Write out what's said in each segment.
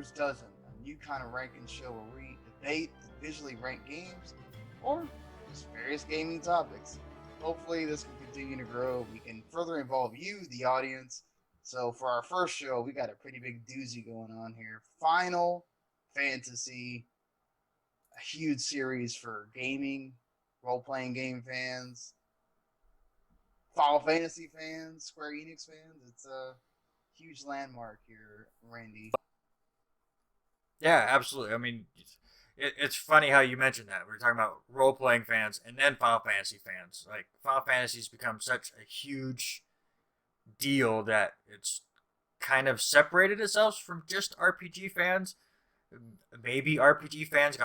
Gamers Dozen, a new kind of ranking show where we debate and visually rank games, or just various gaming topics. Hopefully, this can continue to grow. We can further involve you, the audience. So, for our first show, we got a pretty big doozy going on here. Final Fantasy, a huge series for gaming, role playing game fans, Final Fantasy fans, Square Enix fans. It's a huge landmark here, Randy. Yeah, absolutely. I mean, it's funny how you mentioned that. We are talking about role playing fans and then Final Fantasy fans. Like Final Fantasy's become such a huge deal that it's kind of separated itself from just RPG fans. Maybe RPG fans go,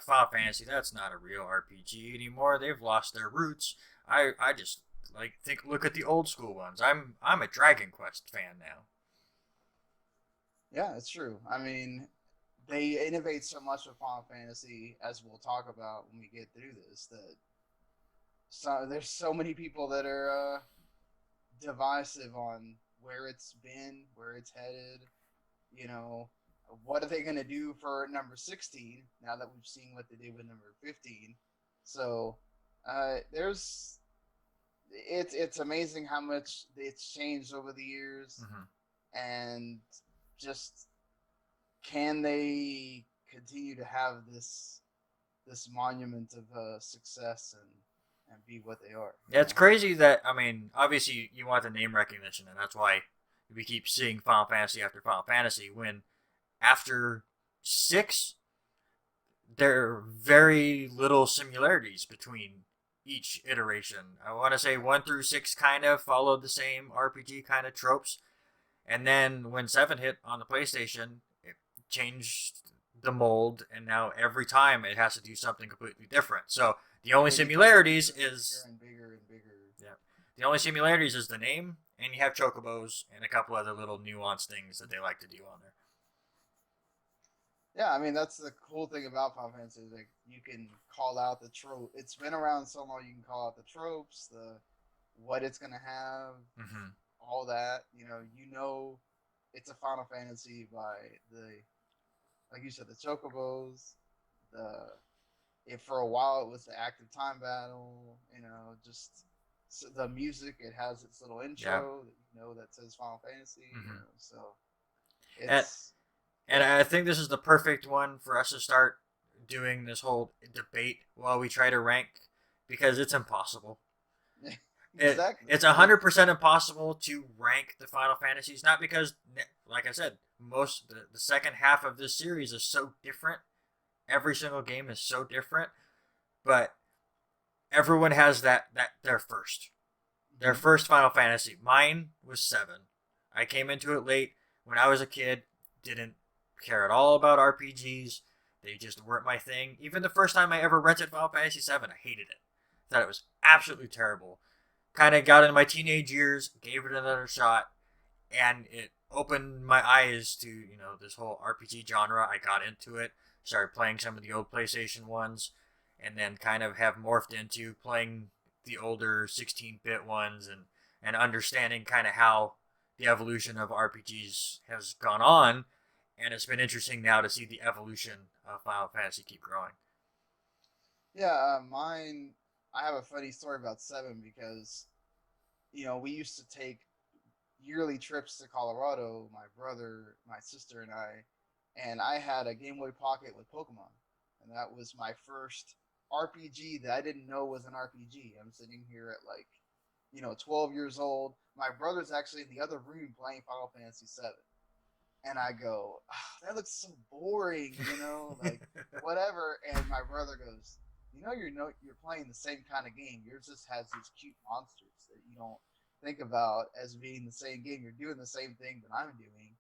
Final Fantasy, that's not a real RPG anymore. They've lost their roots. I just look at the old school ones. I'm a Dragon Quest fan now. Yeah, it's true. I mean, they innovate so much with Final Fantasy, as we'll talk about when we get through this. That there's so many people that are divisive on where it's been, where it's headed. You know, what are they going to do for number 16 now that we've seen what they did with number 15? So there's it's amazing how much it's changed over the years, Mm-hmm. and just can they continue to have this monument of success and be what they are? Yeah, it's crazy that, I mean, obviously you want the name recognition, and that's why we keep seeing Final Fantasy after Final Fantasy. When after 6, there are very little similarities between each iteration. I want to say 1 through 6 kind of followed the same RPG kind of tropes, and then when 7 hit on the PlayStation, it changed the mold, and now every time it has to do something completely different. So the only similarities is bigger and bigger and bigger. yeah, the only similarities is the name, and you have chocobos and a couple other little nuanced things that they like to do on there. Yeah, I mean that's the cool thing about Final Fantasy. Like you can call out the trope. It's been around so long. You can call out the tropes, the what it's gonna have, Mm-hmm. all that. You know, it's a Final Fantasy by the like you said, the chocobos, the if for a while it was the active time battle. Just the music. It has its little Yeah. intro that that says Final Fantasy. Mm-hmm. So And it's and yeah. I think this is the perfect one for us to start doing this whole debate while we try to rank, because it's impossible. Exactly. It's 100% impossible to rank the Final Fantasies. Not because, like I said, the second half of this series is so different. Every single game is so different, but everyone has that their Mm-hmm. first Final Fantasy. Mine was 7. I came into it late when I was a kid. Didn't care at all about RPGs. They just weren't my thing. Even the first time I ever rented Final Fantasy 7, I hated it. Thought it was absolutely terrible. Kind of got into my teenage years, gave it another shot, and it opened my eyes to this whole RPG genre. I got into it, started playing some of the old PlayStation ones, and then kind of have morphed into playing the older 16-bit ones, and understanding kind of how the evolution of RPGs has gone on. And it's been interesting now to see the evolution of Final Fantasy keep growing. Yeah, mine. I have a funny story about 7 because we used to take yearly trips to Colorado. My brother, my sister, and I had a Game Boy Pocket with Pokemon, and that was my first RPG that I didn't know was an RPG. I'm sitting here at 12 years old. My brother's actually in the other room playing Final Fantasy 7, and I go, that looks so boring, like whatever. And my brother goes, you're playing the same kind of game. Yours just has these cute monsters that you don't think about as being the same game. You're doing the same thing that I'm doing.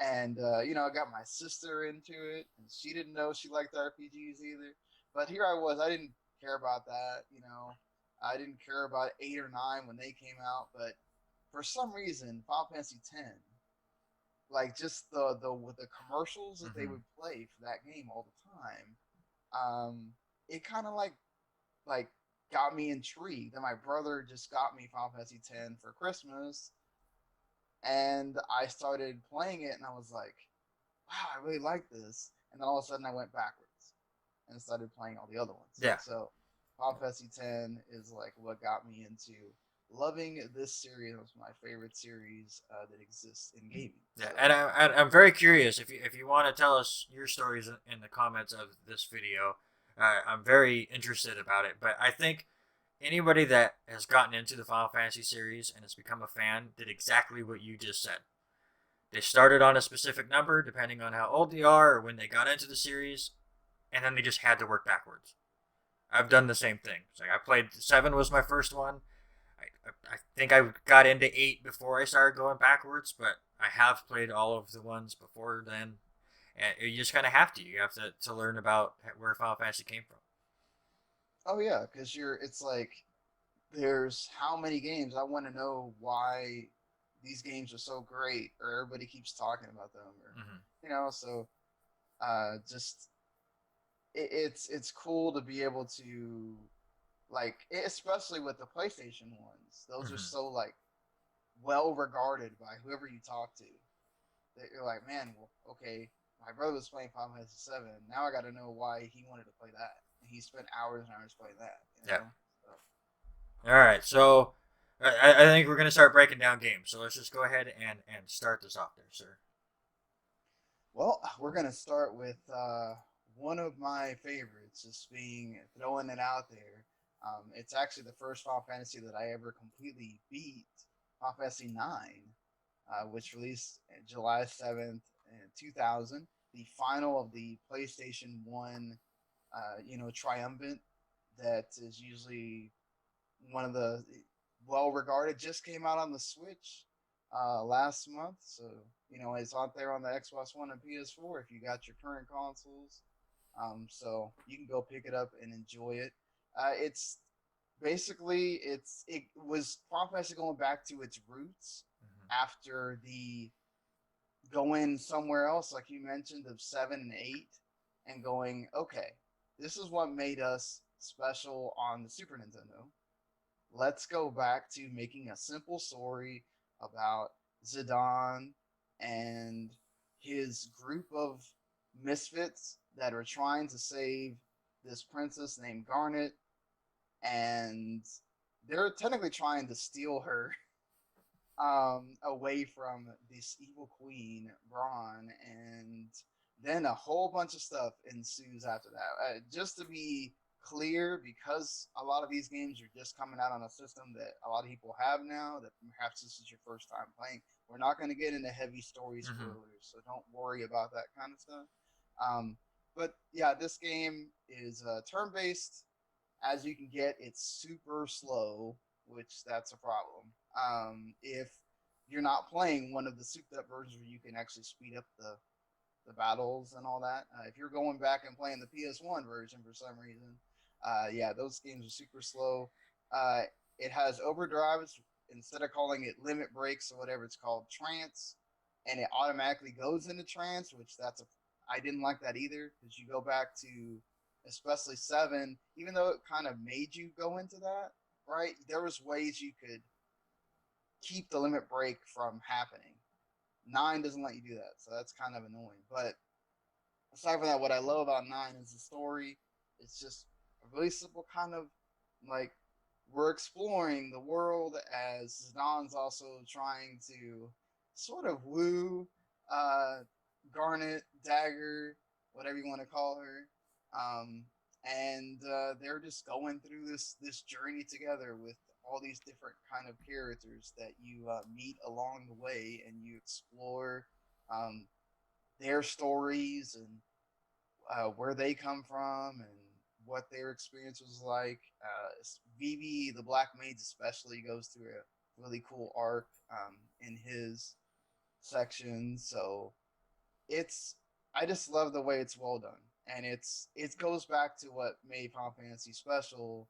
And I got my sister into it, and she didn't know she liked RPGs either. But here I was, I didn't care about that. I didn't care about 8 or 9 when they came out. But for some reason, Final Fantasy 10, like just the with the commercials that they Mm-hmm. would play for that game all the time, it kind of like got me intrigued. And my brother just got me Final Fantasy 10 for Christmas, and I started playing it, and I was like, wow, I really like this. And then all of a sudden I went backwards and started playing all the other ones. Yeah. So Final Fantasy X is like what got me into loving this series. It was my favorite series that exists in gaming. Yeah, So and I'm very curious if you want to tell us your stories in the comments of this video. I'm very interested about it. But I think anybody that has gotten into the Final Fantasy series and has become a fan did exactly what you just said. They started on a specific number, depending on how old they are or when they got into the series, and then they just had to work backwards. I've done the same thing. So I played 7 was my first one. I think I got into 8 before I started going backwards, but I have played all of the ones before then. And you just kind of have to. You have to learn about where Final Fantasy came from. oh yeah, because it's like there's how many games I want to know why these games are so great, or everybody keeps talking about them, or Mm-hmm. so just it's cool to be able to like, especially with the PlayStation ones. Those are Mm-hmm. so like well regarded by whoever you talk to that you're like, man, well, okay, my brother was playing Final Fantasy Seven. Now I got to know why he wanted to play that. And he spent hours and hours playing that. Yeah. So All right. So I think we're gonna start breaking down games. So let's just go ahead and start this off there, sir. well, we're gonna start with one of my favorites, just being throwing it out there. It's actually the first Final Fantasy that I ever completely beat, Final Fantasy Nine, which released July 7th, 2000. The final of the PlayStation One, triumvirate that is usually one of the well regarded. Just came out on the Switch last month, so it's out there on the Xbox One and PS4 if you got your current consoles. So you can go pick it up and enjoy it. It's basically it was Final Fantasy going back to its roots Mm-hmm. after the going somewhere else, like you mentioned, of 7 and 8, and going, okay, this is what made us special on the Super Nintendo. Let's go back to making a simple story about Zidane and his group of misfits that are trying to save this princess named Garnet, and they're technically trying to steal her away from this evil queen, Braun, and then a whole bunch of stuff ensues after that. Just to be clear, because a lot of these games are just coming out on a system that a lot of people have now, that perhaps this is your first time playing, we're not going to get into heavy story Mm-hmm. spoilers, so don't worry about that kind of stuff. Um, but yeah, this game is turn based as you can get. It's super slow, which that's a problem. If you're not playing one of the souped up versions where you can actually speed up the battles and all that, if you're going back and playing the PS1 version for some reason, yeah, those games are super slow. Uh, it has overdrives instead of calling it limit breaks or whatever, it's called trance, and it automatically goes into trance, which that's a I didn't like that either because you go back to especially 7, even though it kind of made you go into that, right? There was ways you could keep the limit break from happening. 9 doesn't let you do that, so that's kind of annoying. But aside from that, what I love about 9 is the story. It's just a really simple kind of like we're exploring the world as Don's also trying to sort of woo uh, Garnet, Dagger, whatever you want to call her. And they're just going through this journey together with all these different kind of characters that you meet along the way, and you explore um, their stories and where they come from and what their experience was like. Vivi, the Black Maids, especially goes through a really cool arc in his section. So it's I just love the way it's well done, and it goes back to what made Final Fantasy special.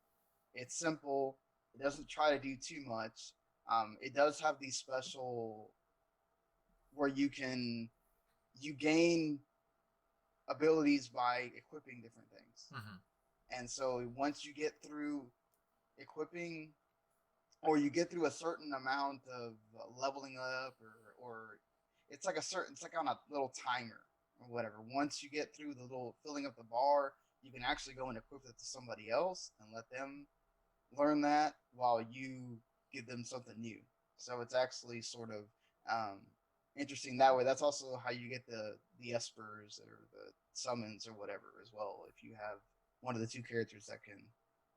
It's simple. It doesn't try to do too much. It does have these special where you gain abilities by equipping different things. Mm-hmm. And so once you get through equipping, or you get through a certain amount of leveling up, or it's like on a little timer. or whatever. Once you get through the little filling up the bar, you can actually go and equip it to somebody else and let them learn that while you give them something new. So it's actually sort of um, interesting that way. That's also how you get the espers or the summons or whatever as well. If you have one of the two characters that can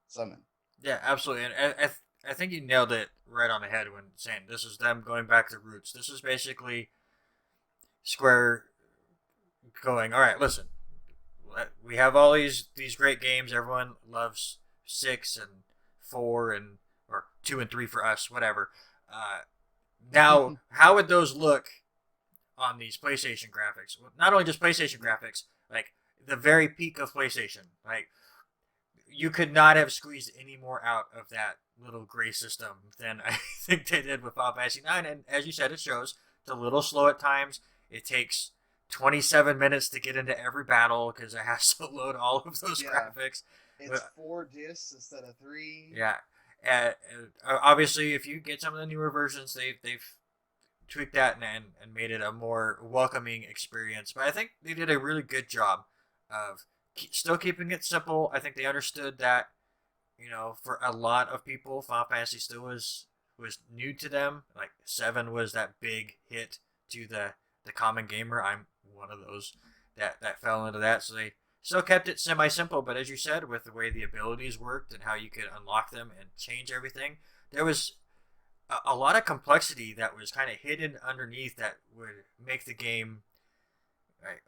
summon. Yeah, absolutely. And I think you nailed it right on the head when saying this is them going back to roots. This is basically Square going, all right, listen, we have all these great games. Everyone loves 6 and 4 and or 2 and 3 for us, whatever. Uh, Now, how would those look on these PlayStation graphics? Well, not only just PlayStation graphics, like the very peak of PlayStation. Like you could not have squeezed any more out of that little gray system than I think they did with Final Fantasy 9. And as you said, it shows it's a little slow at times. It takes 27 minutes to get into every battle because it has to load all of those Yeah, graphics. it's 4 discs instead of three. Yeah. Obviously, if you get some of the newer versions, they've tweaked that and made it a more welcoming experience. But I think they did a really good job of still keeping it simple. I think they understood that, for a lot of people, Final Fantasy still was new to them. Like 7 was that big hit to the common gamer. I'm one of those that fell into that. So they still kept it semi simple, but as you said, with the way the abilities worked and how you could unlock them and change everything, there was a lot of complexity that was kind of hidden underneath that would make the game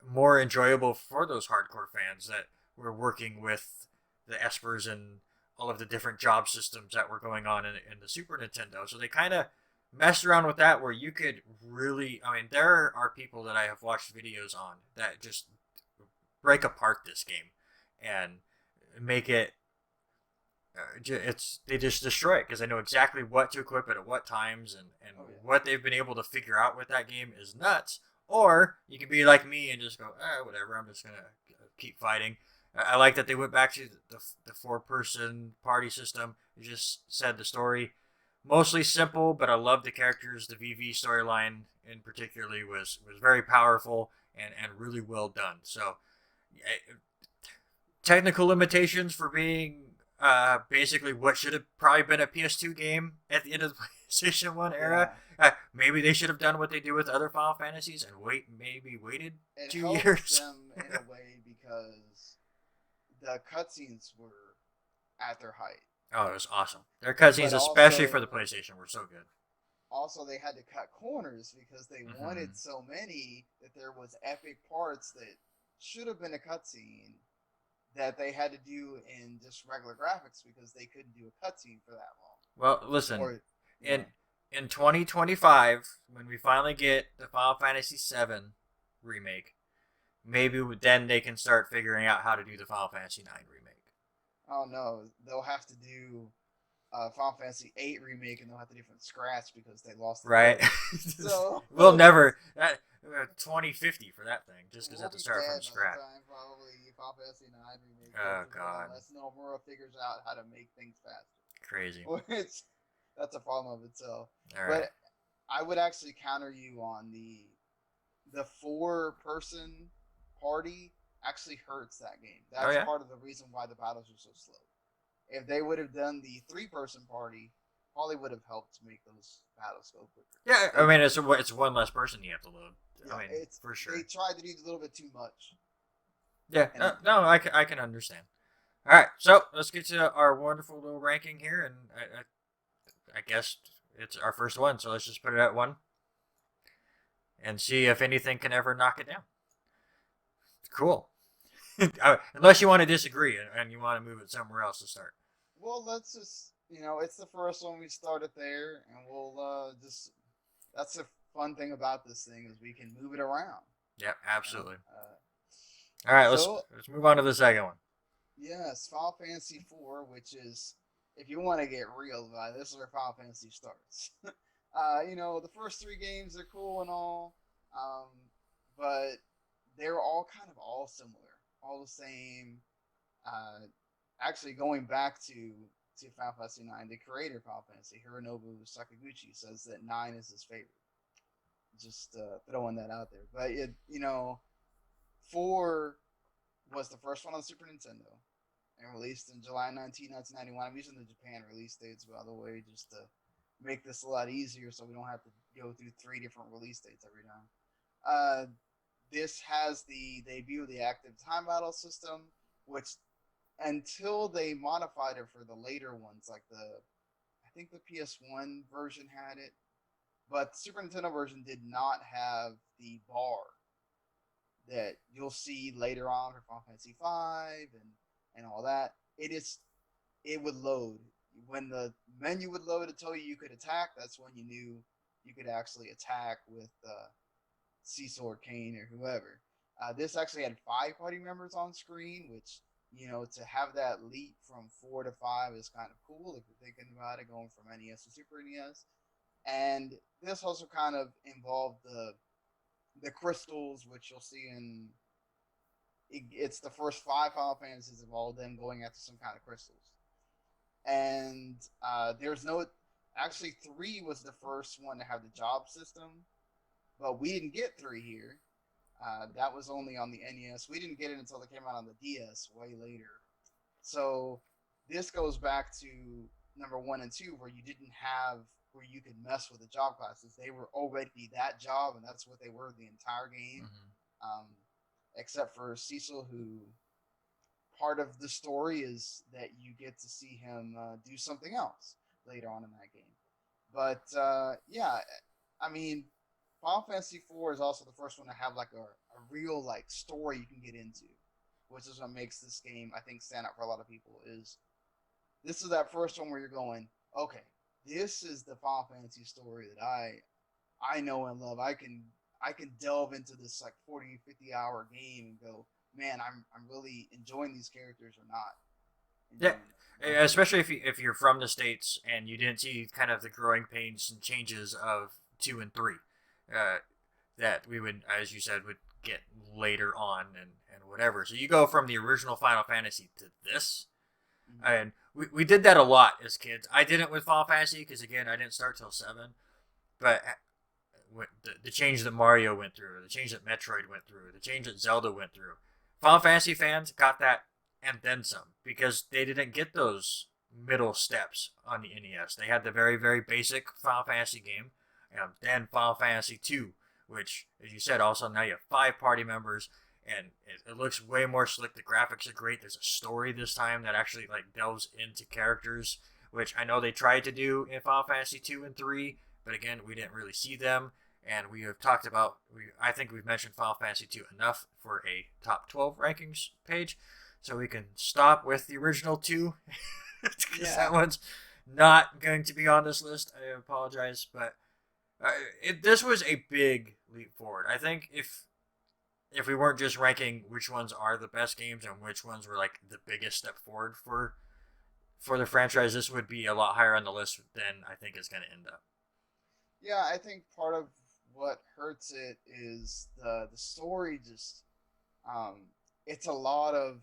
more enjoyable for those hardcore fans that were working with the espers and all of the different job systems that were going on in the Super Nintendo. So they kind of messed around with that where you could really, I mean, there are people that I have watched videos on that just break apart this game and make it it's they just destroy it because they know exactly what to equip it at what times and Oh yeah. what they've been able to figure out with that game is nuts. Or you can be like me and just go, whatever, I'm just gonna keep fighting. I like that they went back to the 4-person party system. You just said the story mostly simple, but I love the characters. The VV storyline in particularly was very powerful and really well done. So technical limitations for being basically what should have probably been a PS2 game at the end of the PlayStation 1 era. Yeah. Maybe they should have done what they do with other Final Fantasies and maybe waited It two helped years. them in a way because the cutscenes were at their height. Oh, it was awesome. Their cutscenes, But especially for the PlayStation, were so good. also they had to cut corners because they Mm-hmm. wanted so many that there was epic parts that should have been a cutscene that they had to do in just regular graphics because they couldn't do a cutscene for that long. Well, listen, Or in yeah, in 2025, when we finally get the Final Fantasy VII remake, maybe then they can start figuring out how to do the Final Fantasy 9 remake. oh no, they'll have to do Final Fantasy VIII remake and they'll have to do from scratch because they lost the Right? code. So We'll never 2050 for that thing just because I we'll have to be start from dead by the scratch. time probably Final Fantasy IX remake Oh comes around god, unless Nomura figures out how to make things faster. crazy. Which that's a problem of itself. All right. But I would actually counter you on the 4-person party actually hurts that game. Oh That's yeah. part of the reason why the battles are so slow. If they would have done the 3-person party, probably would have helped make those battles go quicker. Yeah, I They mean it's one less person you have to load. yeah, I mean it's for sure. they tried to do a little bit too much. Yeah. And No, I can understand. All right, so let's get to our wonderful little ranking here, and I guess it's our first one, so let's just put it at 1 and see if anything can ever knock it down. Cool. Unless you want to disagree and you want to move it somewhere else to start. well, let's just it's the first one we started there, and we'll just that's the fun thing about this thing is we can move it around. Yep, You know? absolutely. All right, So let's move on to the second one. yes, Final Fantasy IV, which is if you want to get real about it, this is where Final Fantasy starts. The first 3 games are cool and all, um, but they're all kind of all similar, all the same. Uh, Actually, going back to Final Fantasy IX, the creator of Final Fantasy, Hironobu Sakaguchi, says that 9 is his favorite. Just throwing that out there, but 4 was the first one on the Super Nintendo and released in July 19, 1991. I'm using the Japan release dates, by the way, just to make this a lot easier so we don't have to go through 3 different release dates every time. Uh, this has the debut of the active time battle system, which until they modified it for the later ones, like I think the PS1 version had it, but the Super Nintendo version did not have the bar that you'll see later on for Final Fantasy V and all that. It would load when the menu would load to tell you could attack. That's when you knew you could actually attack with Cecil or Kane or whoever. This actually had 5 party members on screen, which to have that leap from 4 to 5 is kind of cool if you're thinking about it, going from NES to Super NES. And this also kind of involved the crystals, which you'll see in it's the first 5 Final Fantasies of all them going after some kind of crystals. And there's no actually 3 was the first one to have the job system, but we didn't get 3 here. That was only on the NES. We didn't get it until it came out on the DS way later. So this goes back to number 1 and 2, where you didn't have where you could mess with the job classes. They were already that job, and that's what they were the entire game. Um, except for Cecil, who part of the story is that you get to see him do something else later on in that game. But yeah, I mean, Final Fantasy IV is also the first one to have like a real like story you can get into, which is what makes this game I think stand out for a lot of people. Is this is that first one where you're going, okay, this is the Final Fantasy story that I know and love. I can delve into this like 40, 50 hour game and go, man, I'm really enjoying these characters or not Yeah, enjoying them. especially if you're from the states and you didn't see kind of the growing pains and changes of 2 and 3, uh, that we would, as you said, would get later on and whatever. So you go from the original Final Fantasy to this, Mm-hmm. and we did that a lot as kids. I didn't with Final Fantasy because again I didn't start till 7, but the change that Mario went through, the change that Metroid went through, the change that Zelda went through. Final Fantasy fans got that and then some because they didn't get those middle steps on the NES. They had the very, very basic Final Fantasy game, and then Final Fantasy 2, which, as you said, also now you have 5 party members, and it looks way more slick. The graphics are great. There's a story this time that actually like delves into characters, which I know they tried to do in Final Fantasy 2 and 3, but again, we didn't really see them. And we have talked about, I think we've mentioned Final Fantasy 2 enough for a top 12 rankings page. So we can stop with the original 2 because Yeah, that one's not going to be on this list. I apologize, but this was a big leap forward. I think if we weren't just ranking which ones are the best games and which ones were like the biggest step forward for the franchise, this would be a lot higher on the list than I think it's going to end up. yeah. I think part of what hurts it is the story. Just um, it's a lot of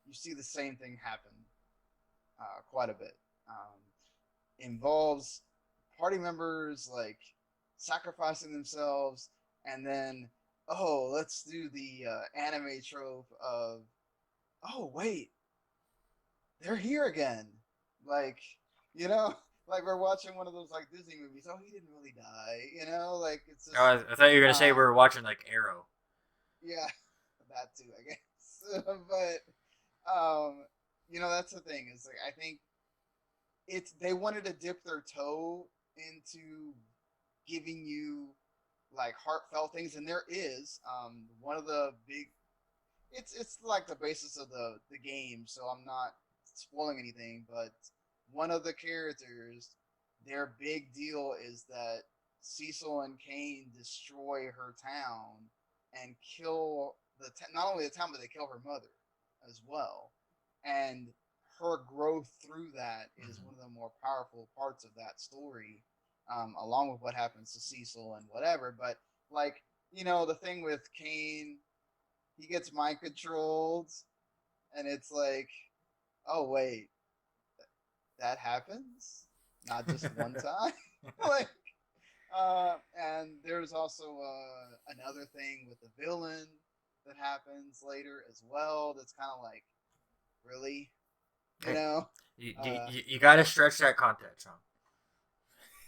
you see the same thing happen quite a bit. Involves party members like sacrificing themselves, and then let's do the anime trope of wait, they're here again. Like, you know, like we're watching one of those like Disney movies. Oh, he didn't really die. Like it's just I thought you were going to say we um were watching like Arrow. yeah, that too, I guess. But that's the thing, is like I think it's they wanted to dip their toe into giving you like heartfelt things, and there is one of the big it's like the basis of the game, so I'm not spoiling anything, but one of the characters, their big deal is that Cecil and Kane destroy her town and kill not only the town, but they kill her mother as well. And her growth through that is Mm-hmm. one of the more powerful parts of that story, along with what happens to Cecil and whatever. But like the thing with Kane, he gets mind controlled, and it's like, oh wait, that happens, not just one time. Like, and there's also another thing with the villain. that happens later as well. That's kind of like really, you Hey, know. Uh, you got to stretch that content, Sean.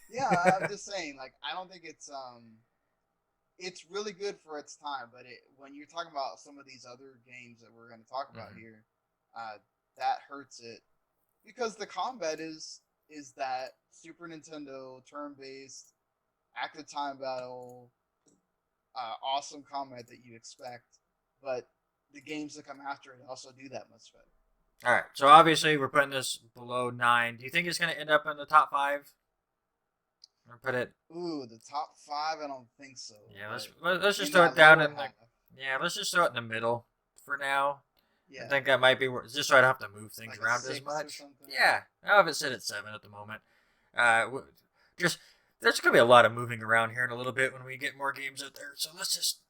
yeah, I'm just saying. Like, I don't think it's really good for its time, but when you're talking about some of these other games that we're going to talk about Mm-hmm. here, uh, that hurts it because the combat is that Super Nintendo turn-based active time battle, awesome combat that you expect, but the games that come after it also do that much better. All right, so obviously we're putting this below 9. Do you think it's going to end up in the top 5? Or put it? Ooh, the top five? I don't think so, Yeah, but let's just in throw it that down lower in the. half, Yeah, let's just throw it in the middle for now. I yeah, think that might be just so I don't have to move things like a around as six or much. something. Yeah, I'll have it sit at 7 at the moment. Just there's gonna be a lot of moving around here in a little bit when we get more games out there. So let's just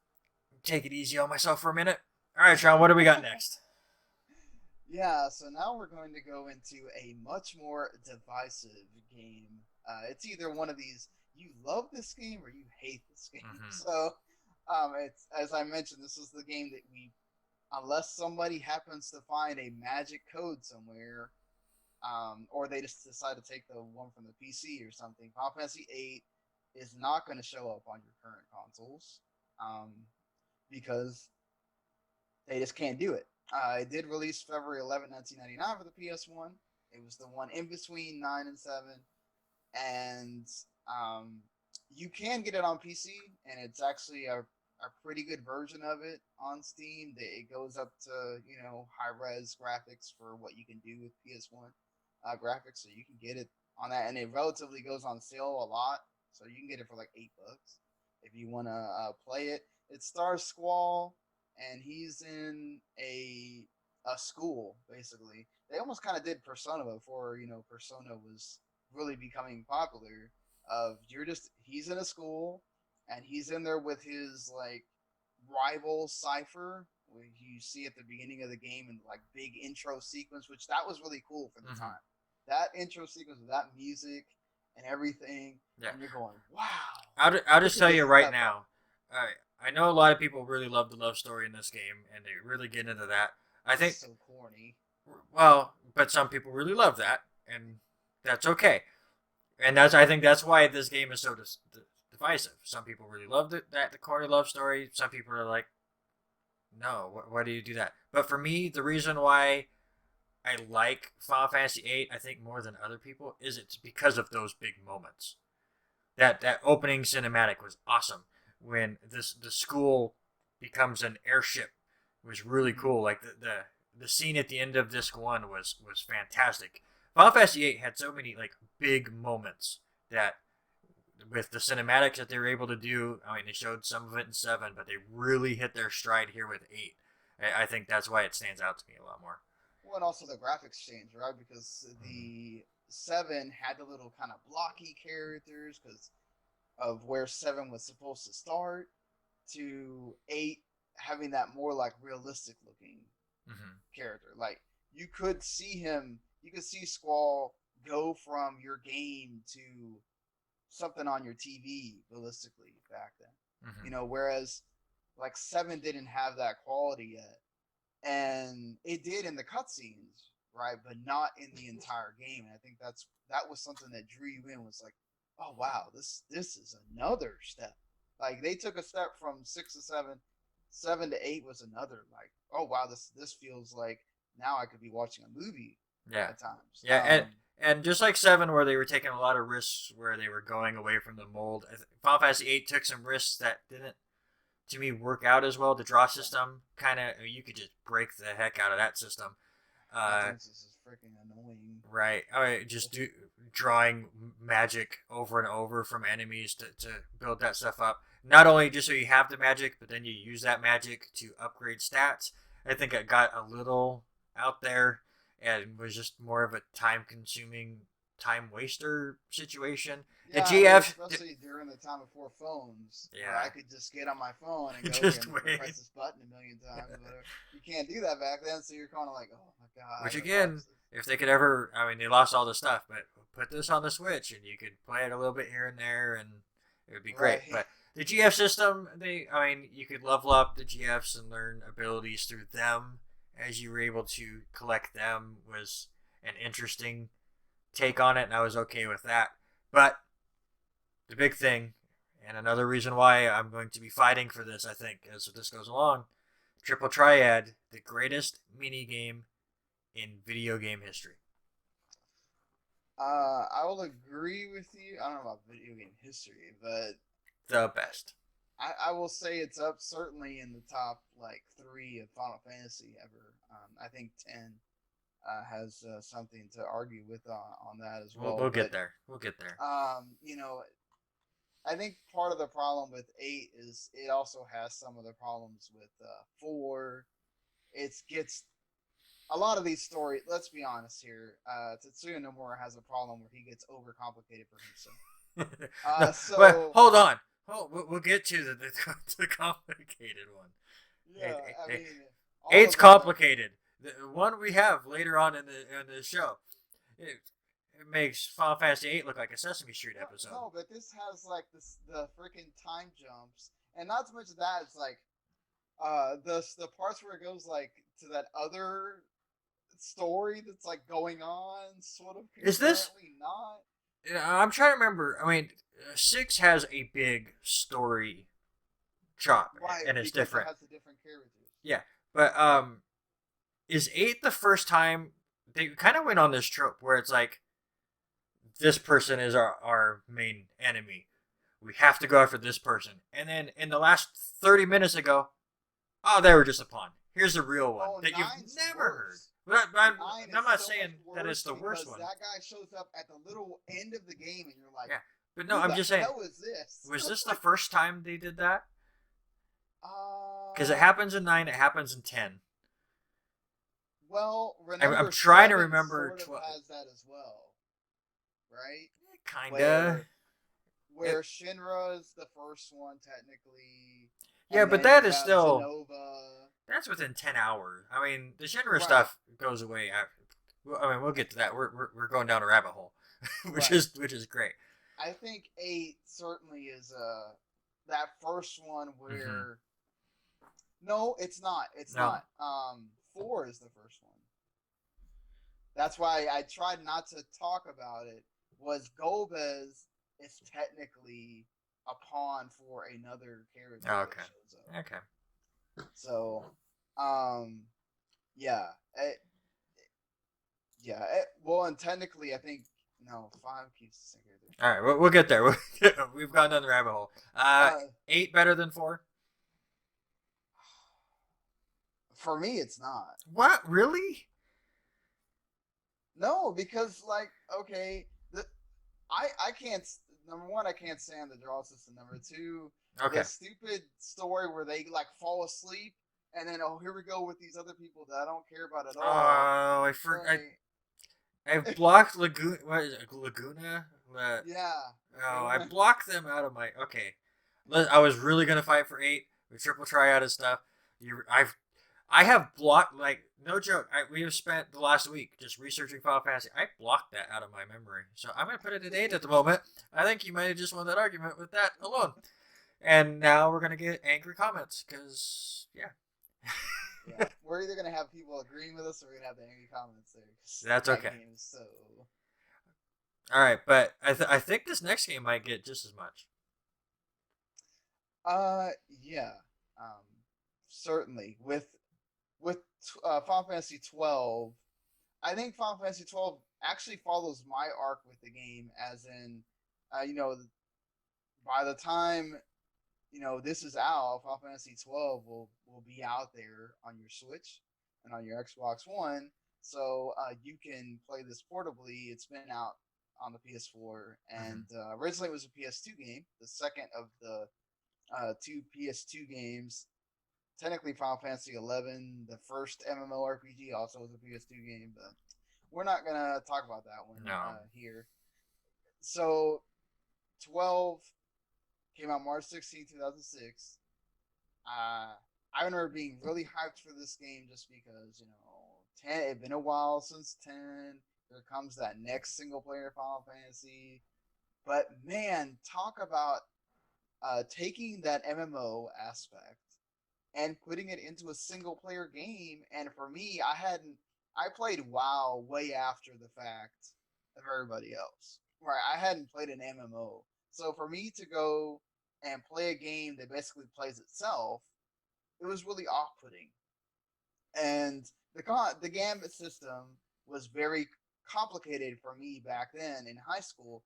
take it easy on myself for a minute. All right, Sean, what do we got next? Yeah, so now we're going to go into a much more divisive game. It's either one of these you love this game or you hate this game. Mm-hmm. So, it's as I mentioned, this is the game that we, unless somebody happens to find a magic code somewhere, or they just decide to take the one from the PC or something. Final Fantasy VIII is not going to show up on your current consoles, um, because they just can't do it. It did release February 11, 1999 for the PS1. It was the one in between 9 and 7. And you can get it on PC, and it's actually a pretty good version of it on Steam. It goes up to, high res graphics for what you can do with PS1 graphics, so you can get it on that. And it relatively goes on sale a lot, so you can get it for like $8 if you want to play it. It stars Squall, and he's in a school basically. They almost kind of did Persona before Persona was really becoming popular. Of you're just he's in a school, and he's in there with his like rival Cipher. You see at the beginning of the game and like big intro sequence, which that was really cool for the Mm-hmm. time. That intro sequence with that music and everything, Yeah, and you're going, wow, I'll look just at tell you this right step up. now. I know a lot of people really love the love story in this game, and they really get into that. I think, So corny. well, but some people really love that, and that's okay. And I think that's why this game is so divisive. Some people really love the corny love story. Some people are like, no, why do you do that? But for me, the reason why I like Final Fantasy VIII, I think more than other people, is it's because of those big moments. That opening cinematic was awesome. When the school becomes an airship was really Mm-hmm. cool. Like the scene at the end of disc 1 was fantastic. Final Fantasy VIII had so many like big moments that with the cinematics that they were able to do. I mean, they showed some of it in 7, but they really hit their stride here with 8. I think that's why it stands out to me a lot more. Well, and also the graphics change, right? Because Mm-hmm. the 7 had the little kind of blocky characters because of where 7 was supposed to start, to 8 having that more like realistic looking Mm-hmm. character. Like you could see Squall go from your game to something on your TV realistically back then. Mm-hmm. Whereas like 7 didn't have that quality yet, and it did in the cutscenes, right? But not in the entire game. And I think that was something that drew you in. Was like, oh wow, this is another step. Like they took a step from 6 to 7, 7 to 8 was another. Like, oh wow, this feels like now I could be watching a movie Yeah, at times. yeah, and just like 7, where they were taking a lot of risks, where they were going away from the mold. Final Fantasy VIII took some risks that didn't, to me, work out as well. The draw Yeah, system kind of, you could just break the heck out of that system. Uh, sometimes this is freaking annoying. right. Just do drawing magic over and over from enemies to build that stuff up. Not only just so you have the magic, but then you use that magic to upgrade stats. I think it got a little out there and was just more of a time consuming, time waster situation. And Yeah, well, GF, especially during the time before phones, where I yeah, could just get on my phone and go, okay, just I'm just gonna wait. press this button a million times. But you can't do that back then, so you're kind of like, oh my god, I Which gotta watch again, this. if they could ever, I mean, they lost all the stuff, but put this on the Switch and you could play it a little bit here and there, and it would be great. Right? But The GF system, I mean, you could level up the GFs and learn abilities through them as you were able to collect them was an interesting take on it, and I was okay with that. But the big thing, and another reason why I'm going to be fighting for this, I think, as this goes along, Triple Triad, the greatest mini game in video game history. I will agree with you. I don't know about video game history, but The best. I will say it's up certainly in the top like three of Final Fantasy ever. I think 10 has something to argue with on that as We'll well. get But there. We'll get there. you know, I think part of the problem with 8 is it also has some of the problems with 4. It gets a lot of these stories. Let's be honest here. Tetsuya Nomura has a problem where he gets overcomplicated for himself. No, but So hold on. We'll get to the complicated one. yeah, I mean, all Eight's of them. complicated. The one we have later on in the show, it, it makes Final Fantasy VIII look like a Sesame Street No, episode. no, but this has like this the freaking time jumps, and not so much of that. It's like the parts where it goes like to that other story that's like going on sort of Is this? concurrently. Not I'm trying to remember. I mean, six has a big story chop, right and it's because it different. has the different characters. Yeah, but is eight the first time they kind of went on this trope where it's like this person is our main enemy. We have to go after this person. And then in the last 30 minutes ago, oh, they were just a pawn. Here's the real one Oh, that you've nine's never heard. worse. But Nine I'm is not so saying much that it's worse the worst because one. that guy shows up at the little end of the game, and you're like, Yeah. But no, "Who I'm the just saying, hell is this?" was this the first time they did that? Because it uh, happens in 9, it happens in 10. well, I'm remember trying to 7 remember sort of 12. has that as well, right? Kinda. Where It, Shinra is the first one technically, yeah, and but then you that is have still Zenova. that's within 10 hours. I mean, the Shinra Right, stuff goes away after. I mean, we'll get to that. We're going down a rabbit hole, right. which is great. I think 8 certainly is that first one Mm-hmm. where no, it's not. It's No. not. 4 is the first one. That's why I tried not to talk about it. Was Golbez is technically a pawn for another character Oh, that okay. shows up. Okay. So, um, yeah, well, and technically, I think no 5 keeps the same character. All right, we'll get there. We've gone down the rabbit hole. Uh, 8 better than 4? for me, it's not. What? Really? No, because like okay, I can't. Number one, I can't stand the draw system. Number two, the Okay. stupid story where they like fall asleep and then oh here we go with these other people that I don't care about at all. Oh, Like, I've blocked Laguna. What is it? Laguna? yeah, Oh, I Laguna. blocked them out of my. Okay, I was really gonna fight for 8 with triple triad and stuff. I have blocked like no joke. We have spent the last week just researching Final Fantasy. I blocked that out of my memory, so I'm gonna put it at 8 at the moment. I think you might have just won that argument with that alone. And now we're gonna get angry comments because yeah, Yeah, we're either gonna have people agreeing with us or we're gonna have the angry comments there. 'Cause that's that okay. game is so. All right, but I think this next game might get just as much. Yeah. Um, certainly with Final Fantasy 12, I think Final Fantasy 12 actually follows my arc with the game, as in, you know, by the time this is out, Final Fantasy 12 will be out there on your Switch and on your Xbox One, so you can play this portably. It's been out on the PS4, and Mm-hmm. originally it was a PS2 game, the second of the two PS2 games. Technically, Final Fantasy 11, the first MMORPG, also was a PS2 game, but we're not gonna talk about that one No. here. So, 12 came out March 16, 2006. I remember being really hyped for this game just because 10. It'd been a while since 10. Here comes that next single player Final Fantasy. But man, talk about taking that MMO aspect and putting it into a single player game. And for me, I played WoW way after the fact of everybody else. Right, I hadn't played an MMO, so for me to go and play a game that basically plays itself, it was really off-putting. And the gambit system was very complicated for me back then in high school.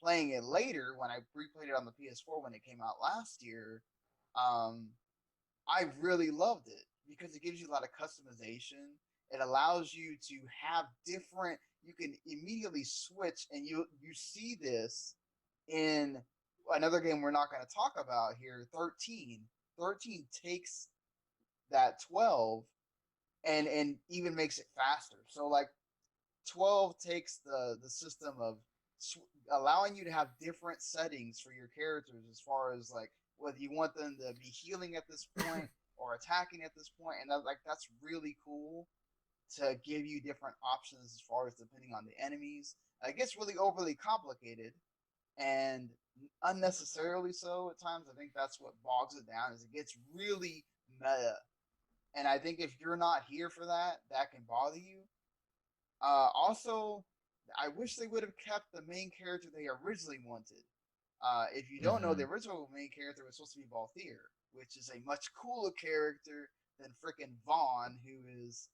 Playing it later when I replayed it on the PS4 when it came out last year, um, I really loved it because it gives you a lot of customization. It allows you to have different. You can immediately switch, and you see this in another game we're not going to talk about here. 13. 13 takes that 12 and even makes it faster. So like 12 takes the system of allowing you to have different settings for your characters as far as like whether you want them to be healing at this point or attacking at this point, and that's really cool to give you different options as far as depending on the enemies. It gets really overly complicated and unnecessarily so at times. I think that's what bogs it down is it gets really meta, and I think if you're not here for that, that can bother you. Also, I wish they would have kept the main character they originally wanted. If you don't know, Mm-hmm. the original main character was supposed to be Balthier, which is a much cooler character than frickin' Vaughn, who is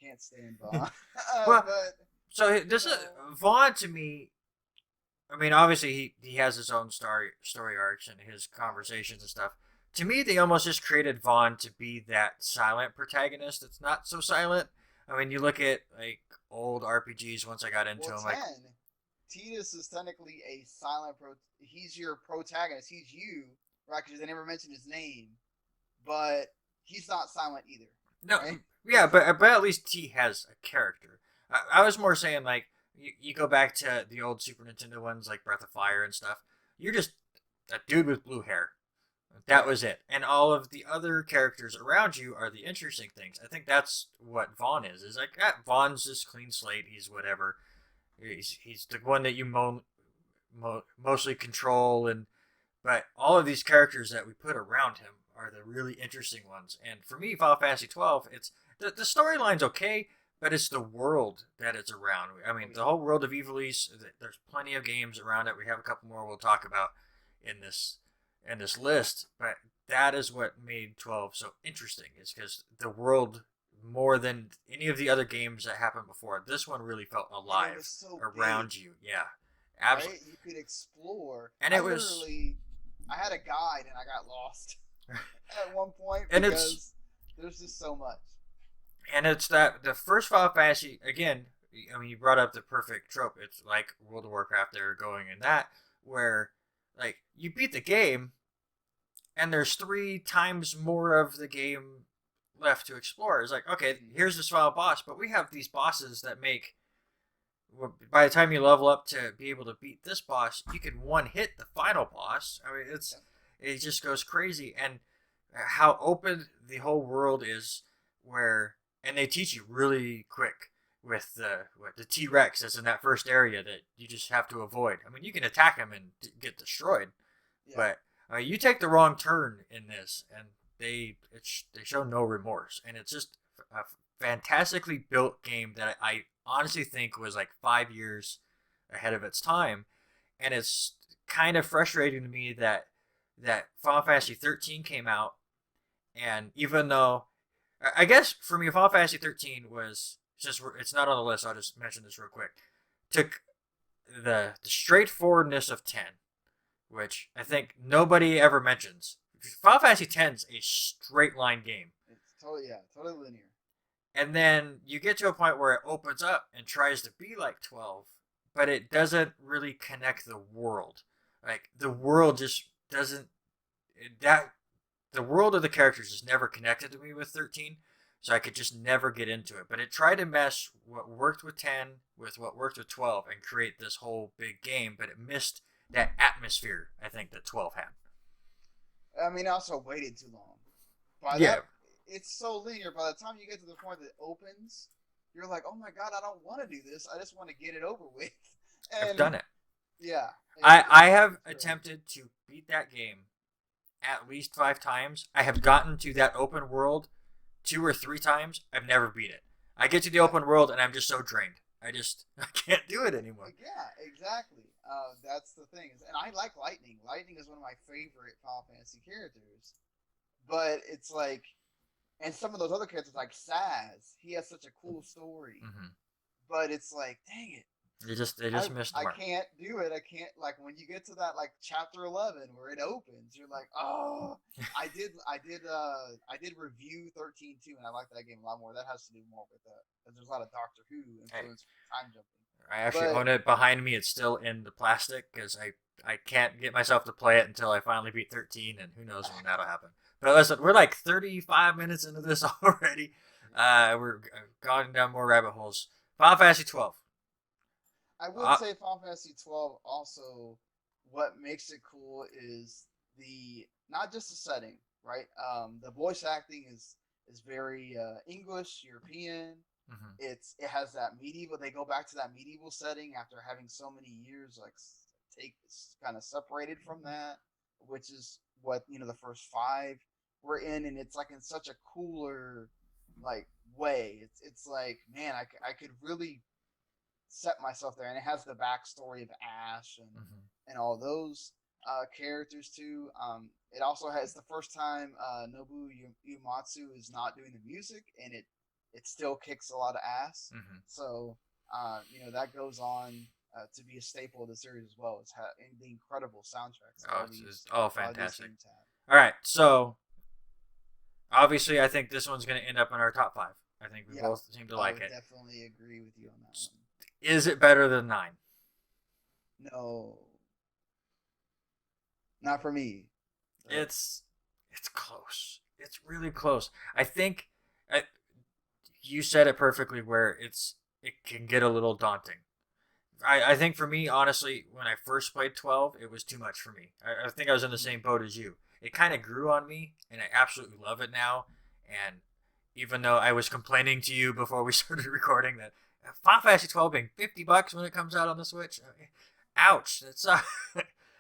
can't stand Vaughn. Well, But so you this is know, Vaughn to me. I mean, obviously he has his own story arcs and his conversations and stuff. To me, they almost just created Vaughn to be that silent protagonist that's not so silent. I mean, you look at like old RPGs. Once I got into well, them, like 10. Titus is technically a silent pro. He's your protagonist. He's you, right? Because they never mentioned his name, but he's not silent either, no, right? yeah, but at least he has a character. I was more saying like you go back to the old Super Nintendo ones like Breath of Fire and stuff. You're just a dude with blue hair. That Yeah. was it. And all of the other characters around you are the interesting things. I think that's what Vaughn is. Is like Vaughn's just clean slate. He's whatever. He's the one that you mostly control, and but all of these characters that we put around him are the really interesting ones. And for me, Final Fantasy 12, it's the storyline's okay, but it's the world that it's around. I Oh mean, the yeah. whole world of Ivalice. There's plenty of games around it. We have a couple more we'll talk about in this list, but that is what made 12 so interesting. Is because the world more than any of the other games that happened before. This one really felt And it was alive so big, around you. Yeah, right? absolutely. You could explore. And I it was, literally, I had a guide and I got lost at one point and it's because there's just so much. that the first Final Fantasy again. I mean, you brought up the perfect trope. It's like World of Warcraft. They're going in that where like you beat the game, and there's three times more of the game left to explore. It's like okay, Mm-hmm. here's this final boss, but we have these bosses that make. By the time you level up to be able to beat this boss, you can one hit the final boss. I mean, Yep. it just goes crazy, and how open the whole world is. Where and they teach you really quick with the T Rex that's in that first area that you just have to avoid. I mean, you can attack him and get destroyed, Yeah. but you take the wrong turn in this, and they show no remorse, and it's just a fantastically built game that I honestly think was like 5 years ahead of its time, and it's kind of frustrating to me that Final Fantasy 13 came out, and even though I guess for me Final Fantasy 13 was just it's not on the list. I'll just mention this real quick. Took the straightforwardness of 10, which I think nobody ever mentions. Final Fantasy 10 is a straight line game. It's totally yeah, totally linear. And then you get to a point where it opens up and tries to be like 12, but it doesn't really connect the world. Like the world just doesn't that the world of the characters just never connected to me with 13, so I could just never get into it. But it tried to mesh what worked with 10 with what worked with 12 and create this whole big game, but it missed that atmosphere I think that 12 had. I mean, I also waited too long. By Yeah, that, it's so linear. By the time you get to the point that it opens, you're like, oh my god, I don't want to do this. I just want to get it over with. I've And done it. Yeah, I it's have for sure. attempted to beat that game at least 5 times. I have gotten to that open world 2 or 3 times. I've never beat it. I get to the That open world and I'm just so drained. I can't do it anymore. yeah, exactly. That's the thing. And I like Lightning. Lightning is one of my favorite Final Fantasy characters. But it's like, and some of those other characters like Saz, he has such a cool story. Mm-hmm. But it's like, dang it, They just I missed the I mark. can't do it. I can't like when you get to that like chapter 11 where it opens, you're like, oh, I did review 13 too, and I like that game a lot more. That has to do more with because there's a lot of Doctor Who I, influence time jumping. I actually But own it behind me. It's still in the plastic because I can't get myself to play it until I finally beat 13, and who knows when that'll happen. But listen, we're like 35 minutes into this already. We're going down more rabbit holes. Final Fantasy 12. I would Uh, say Final Fantasy 12 also what makes it cool is the not just the setting, right? The voice acting is very English, European. mhm. It has that medieval. They go back to that medieval setting after having so many years like take kind of separated from that, which is what the first five were in, and it's like in such a cooler like way. It's like man, I could really set myself there, and it has the backstory of Ash Mhm. and all those characters too. It also has the first time Nobu Uematsu is not doing the music, and it still kicks a lot of ass. Mhm. So that goes on to be a staple of the series as well. It's the incredible soundtracks Oh, it's all a lot of these fantastic. games have. All right, so obviously, I think this one's going to end up in our top 5. I think we Yeah, both seem to I like would it. definitely agree with you on that one. Is it better than 9? No, not for me. So, It's it's close. It's really close. I think I, you said it perfectly. Where it can get a little daunting. I think for me, honestly, when I first played 12, it was too much for me. I think I was in the mm, same boat as you. It kind of grew on me, and I absolutely love it now. And even though I was complaining to you before we started recording that Final Fantasy 12 being $50 when it comes out on the Switch, ouch! That's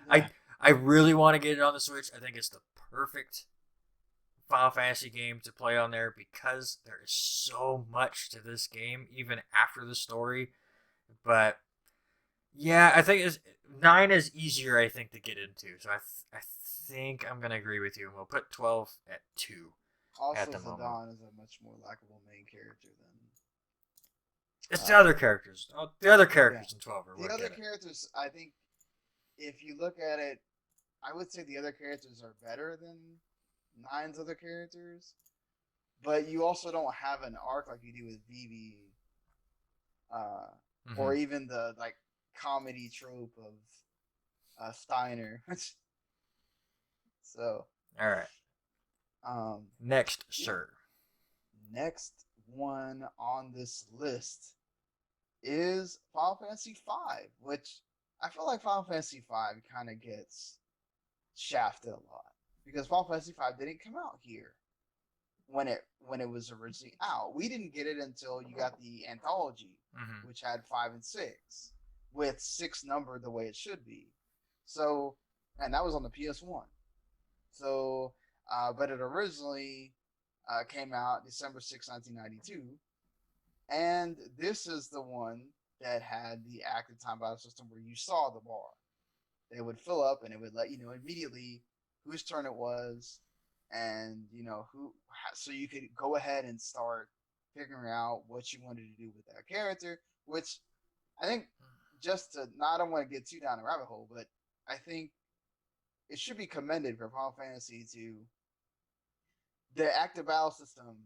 yeah. I really want to get it on the Switch. I think it's the perfect Final Fantasy game to play on there because there is so much to this game, even after the story. But yeah, I think 9 is easier. I think to get into, so I think I'm gonna agree with you, and we'll put 12 at 2 at Also, the moment. Zidane is a much more likable main character than It's the other uh characters. The other yeah. characters in 12 are The what other get it. characters, I think, if you look at it, I would say the other characters are better than Nine's other characters, but you also don't have an arc like you do with Vivi, uh, Mm-hmm. or even the like comedy trope of Steiner. So, All right. um, Next, yeah. sir. Next one on this list is Final Fantasy V, which I feel like Final Fantasy V kind of gets shafted a lot because Final Fantasy V didn't come out here when it was originally out. We didn't get it until you got the anthology, Mm-hmm. which had 5 and 6, with 6 numbered the way it should be. So, and that was on the PS1. So, but it originally came out December 6, 1992, and this is the one that had the active time battle system where you saw the bar. They would fill up and it would let you know immediately whose turn it was, and who, so you could go ahead and start figuring out what you wanted to do with that character. Which I think, just to not, I don't want to get too down a rabbit hole, but I think it should be commended for Final Fantasy to the active battle system,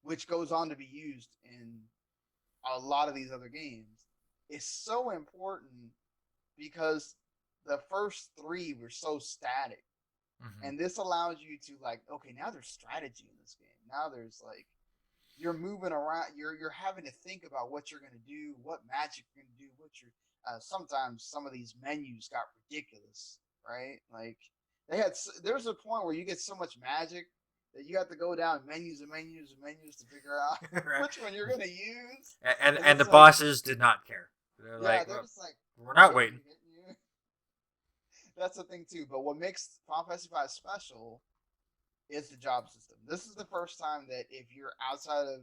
which goes on to be used in a lot of these other games, is so important because the first three were so static. Mm-hmm. And this allows you to like, okay, now there's strategy in this game. Now there's like you're moving around, you're having to think about what you're gonna do, what magic you're gonna do, what you're sometimes some of these menus got ridiculous, right? Like there's a point where you get so much magic that you have to go down menus and menus and menus to figure out Right. which one you're gonna use. And And and the it's like, bosses did not care. They're yeah, like, they're well, just like, we're I'm not hitting waiting. you, hitting you. that's the thing too. But what makes Final Fantasy V special is the job system. This is the first time that if you're outside of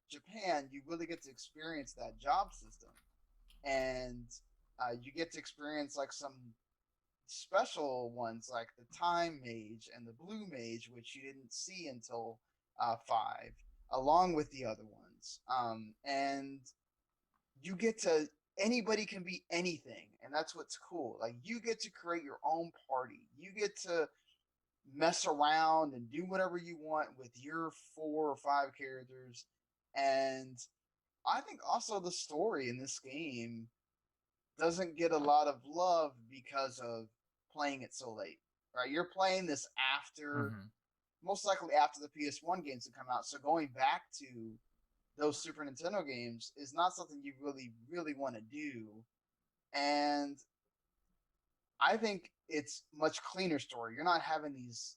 Japan, you really get to experience that job system, and you get to experience like some special ones like the Time Mage and the Blue Mage, which you didn't see until 5, along with the other ones. And you get to anybody can be anything, and that's what's cool. Like you get to create your own party. You get to mess around and do whatever you want with your 4 or 5 characters. And I think also the story in this game doesn't get a lot of love because of playing it so late. Right? You're playing this after, Mm-hmm. most likely after the PS1 games have come out. So going back to those Super Nintendo games is not something you really, really want to do. And I think it's much cleaner story. You're not having these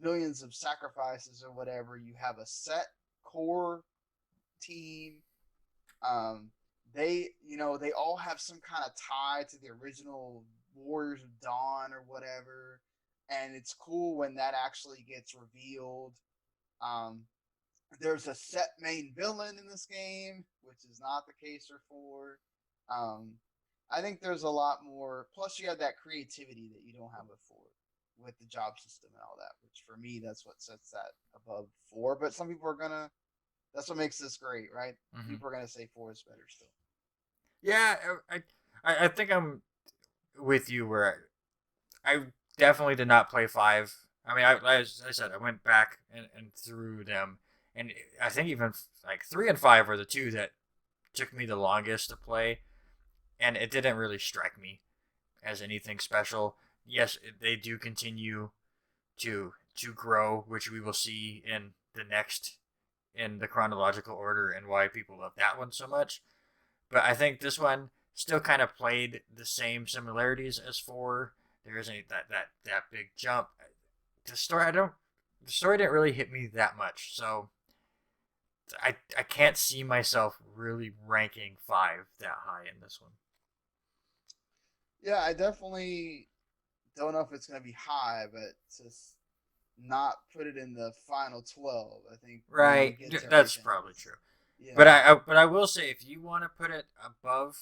millions of sacrifices or whatever. You have a set core team. Um, they all have some kind of tie to the original Warriors of Dawn or whatever, and it's cool when that actually gets revealed. Um, there's a set main villain in this game, which is not the case for 4. Um, I think there's a lot more. Plus, you have that creativity that you don't have with 4, with the job system and all that. Which for me, that's what sets that above 4. But some people are gonna. That's what makes this great, right? Mm-hmm. People are gonna say 4 is better still. Yeah, I think I'm with you where I definitely did not play 5. I mean, as I said, I went back and through them, and I think even like 3 and 5 are the two that took me the longest to play, and it didn't really strike me as anything special. Yes, they do continue to grow, which we will see in the next in the chronological order and why people love that one so much. But I think this one still kind of played the same similarities as 4. There isn't that big jump. The story I don't the story didn't really hit me that much, so I can't see myself really ranking 5 that high in this one. Yeah, I definitely don't know if it's gonna be high, but to not put it in the final 12, I think really Right, gets that's everything. probably true. But Yeah. I will say if you want to put it above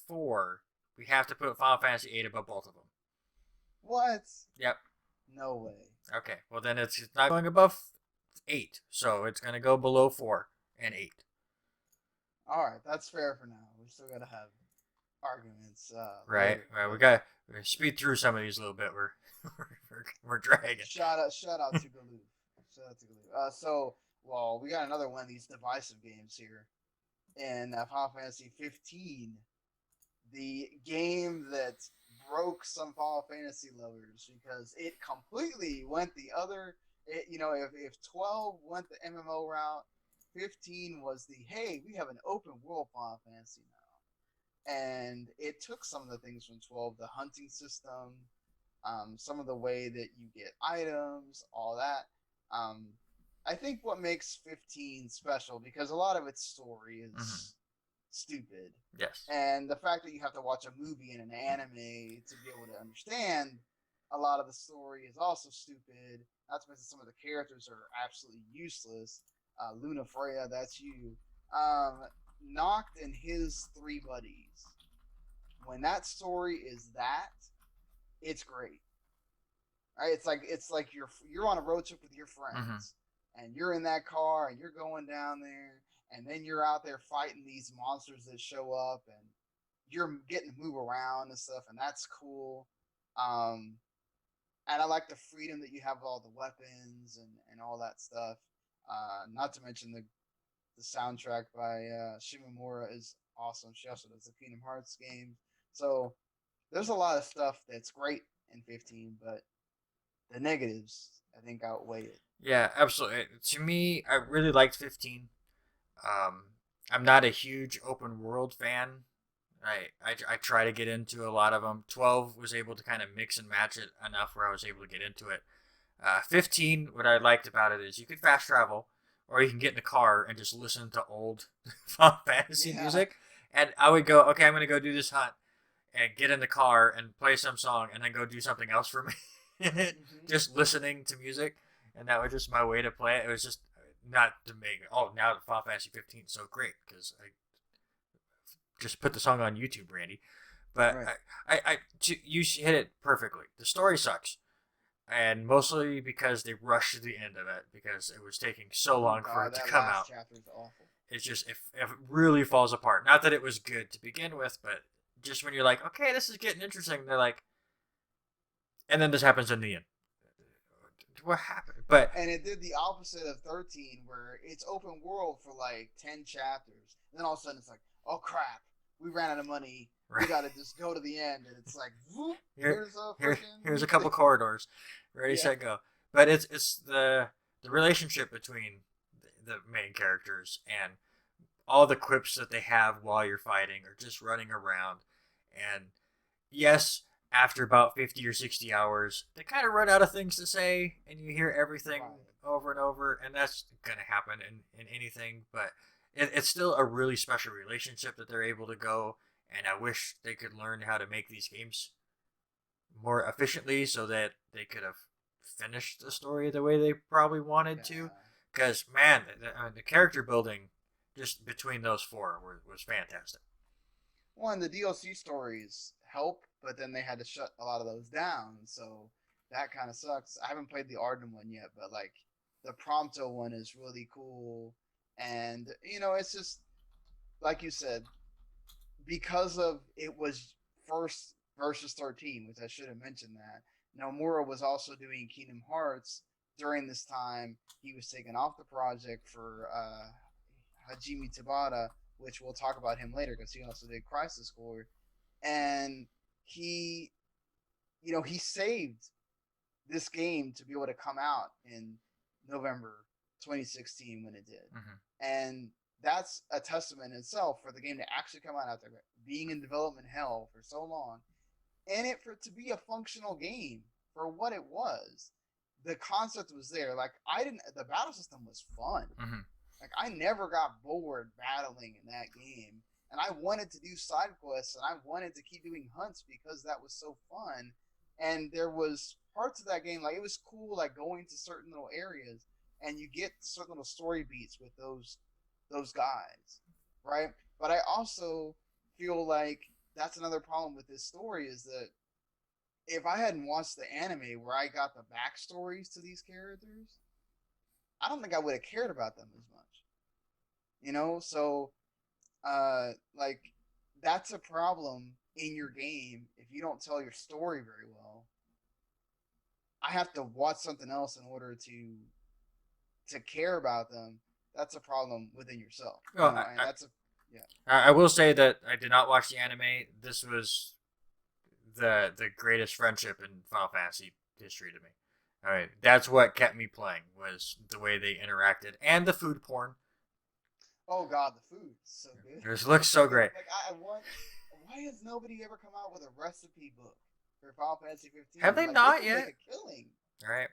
4, we have to put Final Fantasy 8 above both of them. What? Yep. No way. Okay. Well, then it's not going above 8, so it's going to go below 4 and 8. All right, that's fair for now. We still gotta have arguments Right. later, Right. but We speed through some of these a little bit. We're dragging. shout out to Galoof. Shout out to Galoof. Well, we got another one of these divisive games here in Final Fantasy 15, the game that broke some Final Fantasy lovers because it completely went the other. If 12 went the MMO route, 15 was the hey, we have an open world Final Fantasy now, and it took some of the things from 12, the hunting system, some of the way that you get items, all that. Um, I think what makes 15 special because a lot of its story Mm-hmm. is stupid, Yes. and the fact that you have to watch a movie and an anime to be able to understand a lot of the story is also stupid. Not to mention some of the characters are absolutely useless. Luna Freya, that's you. Um, Noct and his 3 buddies. When that story is that, it's great. Right? It's like you're on a road trip with your Mm-hmm. friends, and you're in that car, and you're going down there, and then you're out there fighting these monsters that show up, and you're getting to move around and stuff, and that's cool. Um, and I like the freedom that you have with all the weapons and all that stuff. Not to mention the soundtrack by Shimomura is awesome. She also does the Kingdom Hearts game, so there's a lot of stuff that's great in 15, but the negatives I think outweigh it. Yeah, absolutely. To me, I really liked 15. Um, I'm not a huge open world fan. I try to get into a lot of them. 12 was able to kind of mix and match it enough where I was able to get into it. 15, what I liked about it is you could fast travel, or you can get in the car and just listen to old Final Fantasy Yeah, music. And I would go, okay, I'm going to go do this hunt. and get in the car and play some song and then go do something else for me. Hmm. Just listening to music, and that was just my way to play it. It was just not to make now Final Fantasy 15 is so great because I just put the song on YouTube, Randy. But Right. you hit it perfectly. The story sucks, and mostly because they rushed to the end of it because it was taking so Oh long for God, it to that come last out. chapter is awful. It's just if it really falls apart. Not that it was good to begin with, but just when you're like, okay, this is getting interesting, they're like, and then this happens in the end. What happened? But And it did the opposite of 13, where it's open world for like 10 chapters. And then all of a sudden it's like, oh crap, we ran out of money. We right got to just go to the end. And it's like, whoop, here, here's a here's a freaking. couple corridors, ready, Yeah. set, go. But it's the relationship between the main characters and all the quips that they have while you're fighting or just running around. And yes, after about 50 or 60 hours, they kind of run out of things to say, and you hear everything Right. over and over, and that's going to happen in anything. But it's still a really special relationship that they're able to go, and I wish they could learn how to make these games more efficiently so that they could have finished the story the way they probably wanted to. Yeah. Because, man, the character building just between those four was fantastic. One, the DLC stories help, but then they had to shut a lot of those down. So that kind of sucks. I haven't played the Arden one yet, but like the Prompto one is really cool. And, it's just, like you said, because of it was first versus 13, which I should have mentioned that. Nomura was also doing Kingdom Hearts during this time. He was taken off the project for Hajime Tabata, which we'll talk about him later because he also did Crisis Core, and he, he saved this game to be able to come out in November 2016 when it did, Mm-hmm. and that's a testament in itself for the game to actually come out after being in development hell for so long, and it for it to be a functional game for what it was. The concept was there. Like I didn't. The battle system was fun. Mm-hmm. Like I never got bored battling in that game, and I wanted to do side quests and I wanted to keep doing hunts because that was so fun. And there was parts of that game like it was cool, like going to certain little areas and you get certain little story beats with those guys, right? But I also feel like that's another problem with this story is that if I hadn't watched the anime where I got the backstories to these characters, I don't think I would have cared about them as much. So like that's a problem in your game if you don't tell your story very well. I have to watch something else in order to care about them. That's a problem within yourself, Well, and that's a yeah. I will say that I did not watch the anime. This was the greatest friendship in Final Fantasy history to me. All right, that's what kept me playing was the way they interacted and the food porn. Oh God, the food is so good. It looks so great. Like I want. Why has nobody ever come out with a recipe book for Final Fantasy Have 15? they Like they not could make yet? a killing. All right.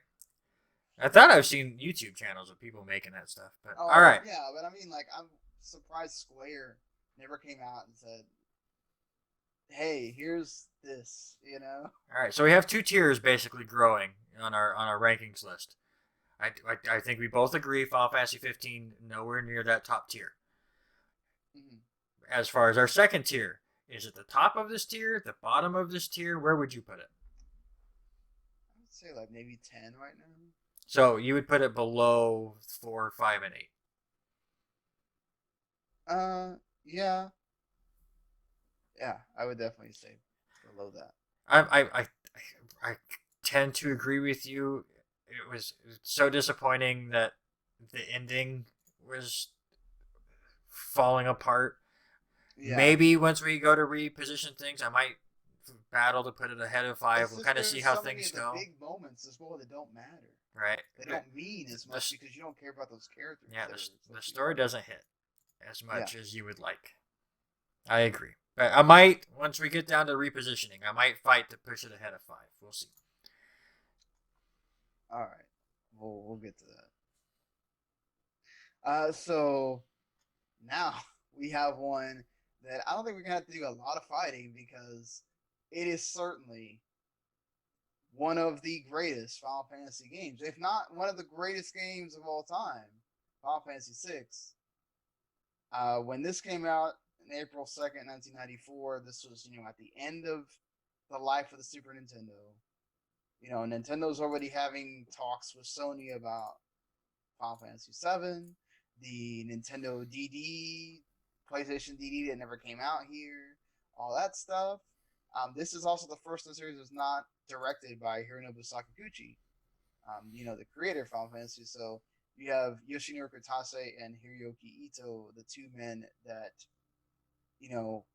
I thought I've seen YouTube channels of people making that stuff, but all Oh right. yeah, but I mean, like I'm surprised Square never came out and said, "Hey, here's this," All right, so we have two tiers basically growing on our rankings list. I think we both agree Final Fantasy 15 nowhere near that top tier. Mm-hmm. As far as our second tier, is it the top of this tier, the bottom of this tier? Where would you put it? I would say like maybe 10 right now. So you would put it below 4, 5, and 8. Yeah, yeah, I would definitely say below that. I I I, I tend to agree with you. It was so disappointing that the ending was falling apart. Yeah, Maybe once we go to reposition things, I might battle to put it ahead of 5. it's We'll just kind of see there's how so many things of the go. big moments as well that don't matter. Right. They don't mean as The, much because you don't care about those characters yeah, that are the supposed to be story part of doesn't hit as it. Yeah. much as you would like. I agree. But I might, once we get down to repositioning, I might fight to push it ahead of 5. We'll see. All right. We'll get to that. So now we have one that I don't think we're gonna have to do a lot of fighting because it is certainly one of the greatest Final Fantasy games, if not one of the greatest games of all time. Final Fantasy VI. When this came out in April 2nd, 1994, this was at the end of the life of the Super Nintendo. Nintendo's already having talks with Sony about Final Fantasy VII, the Nintendo DD, PlayStation DD that never came out here, all that stuff. This is also the first in the series that's not directed by Hironobu Sakaguchi, the creator of Final Fantasy. So you have Yoshinori Kitase and Hiroyuki Ito, the two men that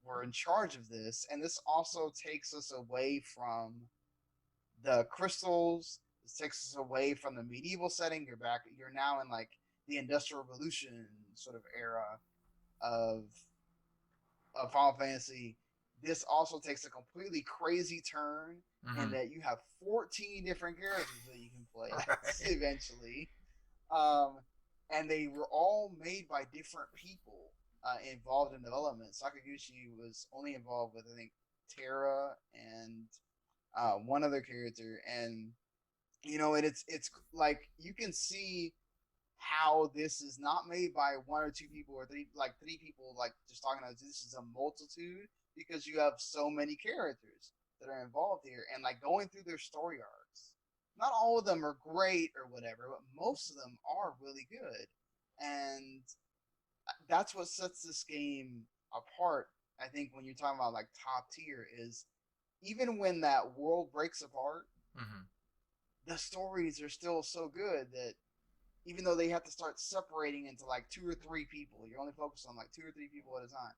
were in charge of this. And this also takes us away from the crystals. This takes us away from the medieval setting. You're now in like the Industrial Revolution sort of era of Final Fantasy. This also takes a completely crazy turn in Mm-hmm. that you have 14 different characters that you can play as Right. eventually. Um, and they were all made by different people involved in development. Sakaguchi was only involved with, I think, Terra and one other character. And, it's like you can see how this is not made by one or two people or three people like just talking about this is a multitude because you have so many characters that are involved here and like going through their story arcs. Not all of them are great or whatever, but most of them are really good. And that's what sets this game apart. I think when you're talking about like top tier is even when that world breaks apart, Mm-hmm. the stories are still so good that even though they have to start separating into like two or three people, you're only focused on like two or three people at a time.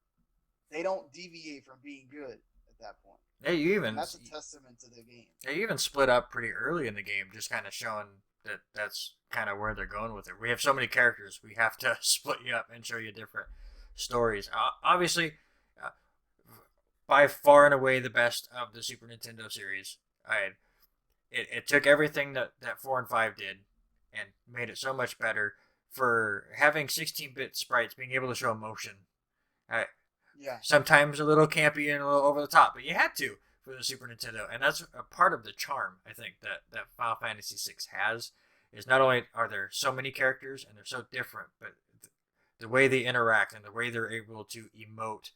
They don't deviate from being good at that point, Yeah, you and even that's a testament to the game. yeah, you even split up pretty early in the game, just kind of showing that that's kind of where they're going with it. We have so many characters, we have to split you up and show you different stories. Obviously, uh, by far and away the best of the Super Nintendo series. I it took everything that 4 and 5 did and made it so much better for having 16-bit sprites being able to show emotion. I, Yeah, Sometimes a little campy and a little over the top, but you had to for the Super Nintendo, and that's a part of the charm I think that Final Fantasy VI has. Is not only are there so many characters and they're so different, but the way they interact and the way they're able to emote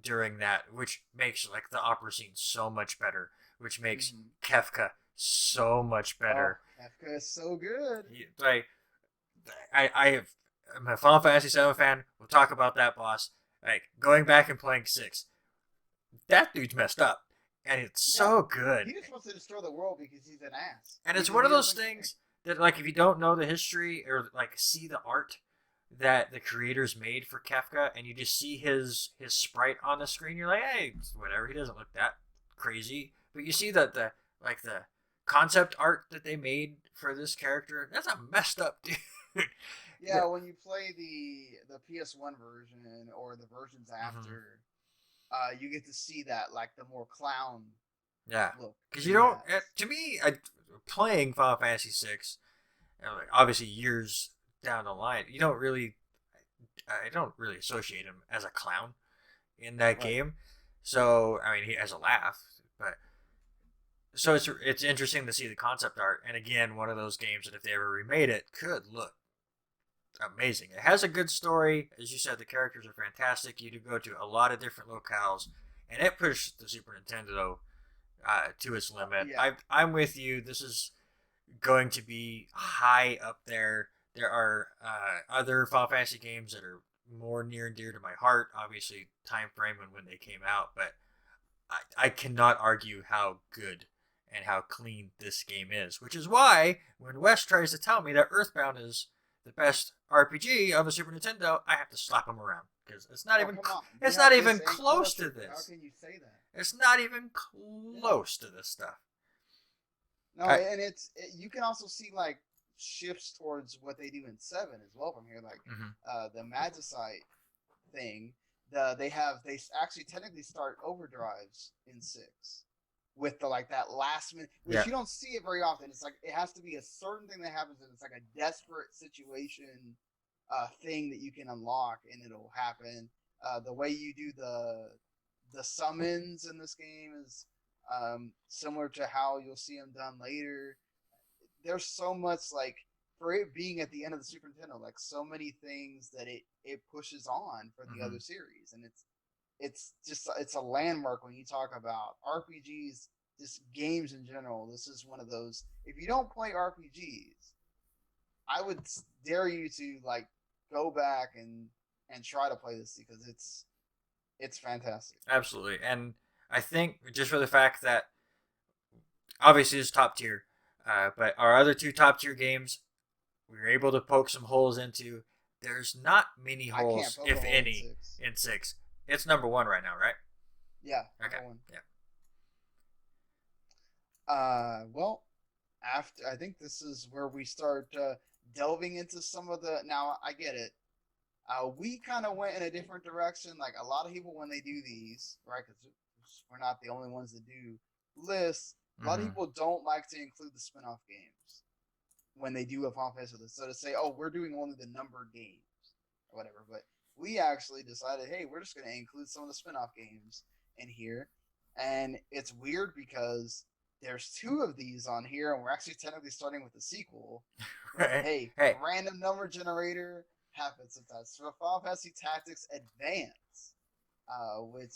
during that, which makes like the opera scene so much better, which makes mm-hmm. Kefka so much Oh, better. Kafka is so good. Like I'm a Final Fantasy VII fan. We'll talk about that boss. Like going back and playing 6, that dude's messed up, and it's Yeah, so good. he just wants to destroy the world because he's an ass. And it's one of He those doesn't care. things that, like, if you don't know the history or like see the art that the creators made for Kefka, and you just see his sprite on the screen, you're like, hey, whatever. He doesn't look that crazy. But you see that the concept art that they made for this character, that's a messed up dude. Yeah. Yeah, when you play the PS1 version or the versions Mm-hmm. after, you get to see that like the more clown Yeah, look because that you he don't. has. To me, playing Final Fantasy VI, obviously years down the line, you don't really. I don't really associate him as a clown in that Right. game. So I mean, he has a laugh, but so it's interesting to see the concept art. And again, one of those games that if they ever remade it, could look amazing. It has a good story, as you said. The characters are fantastic. You do go to a lot of different locales, and it pushed the Super Nintendo to its limit. Yeah. I'm with you. This is going to be high up there. There are other Final Fantasy games that are more near and dear to my heart. Obviously, time frame and when they came out, but I cannot argue how good and how clean this game is. Which is why when Wes tries to tell me that Earthbound is the best RPG of the Super Nintendo, I have to slap him around because Oh, come on. You it's not have this even and close Chrono to Trigger. How this. can you say that? It's not even Yeah. close to this stuff. No, I and you can also see like shifts towards what they do in seven as well from here, like mm-hmm. the Magicite thing. They actually technically start overdrives in six with the like that last minute, which Yeah. you don't see it very often. It's like it has to be a certain thing that happens, and it's like a desperate situation thing that you can unlock, and it'll happen. The way you do the summons in this game is similar to how you'll see them done later. There's so much like for it being at the end of the Super Nintendo, like so many things that it pushes on for the Mm-hmm. other series, and it's just it's a landmark when you talk about RPGs, just games in general. This is one of those. If you don't play RPGs, I would dare you to like go back and try to play this because it's fantastic. Absolutely. And I think just for the fact that obviously it's top tier, but our other two top tier games we were able to poke some holes into. There's not many I can't holes, poke a if hole in any, six. in six. It's number one right now, right? Yeah, Okay. number one. Yeah. Well, after I think this is where we start delving into some of the. Now I get it. We kind of went in a different direction. Like a lot of people when they do these, right? Because we're not the only ones that do lists. A lot of Mm-hmm. people don't like to include the spin-off games when they do a Final Fantasy list. So to say, oh, we're doing only the numbered games or whatever. But we actually decided, hey, we're just going to include some of the spin-off games in here. And it's weird because there's two of these on here, and we're actually technically starting with the sequel. But Right. hey, Hey, random number generator happens sometimes. So Final Fantasy Tactics Advance, which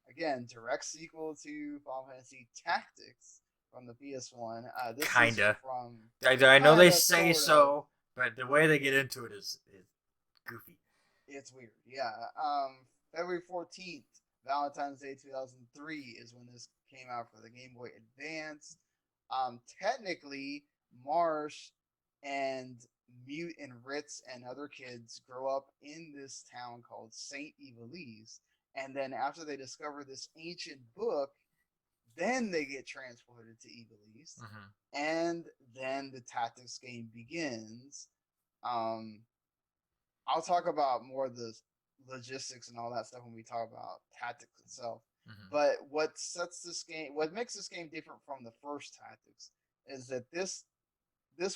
again, direct sequel to Final Fantasy Tactics from the PS1. This is kinda. from I know they kinda, say sort of. so, but the way they get into it is goofy. It's weird. Yeah. February 14th, Valentine's Day 2003 is when this came out for the Game Boy Advance. Technically, Marsh and Mute and Ritz and other kids grow up in this town called St. Evelise. And then after they discover this ancient book, then they get transported to Evelise. Mm-hmm. And then the tactics game begins. Um, I'll talk about more of the logistics and all that stuff when we talk about tactics itself. Mm-hmm. But what sets this game, what makes this game different from the first tactics, is that this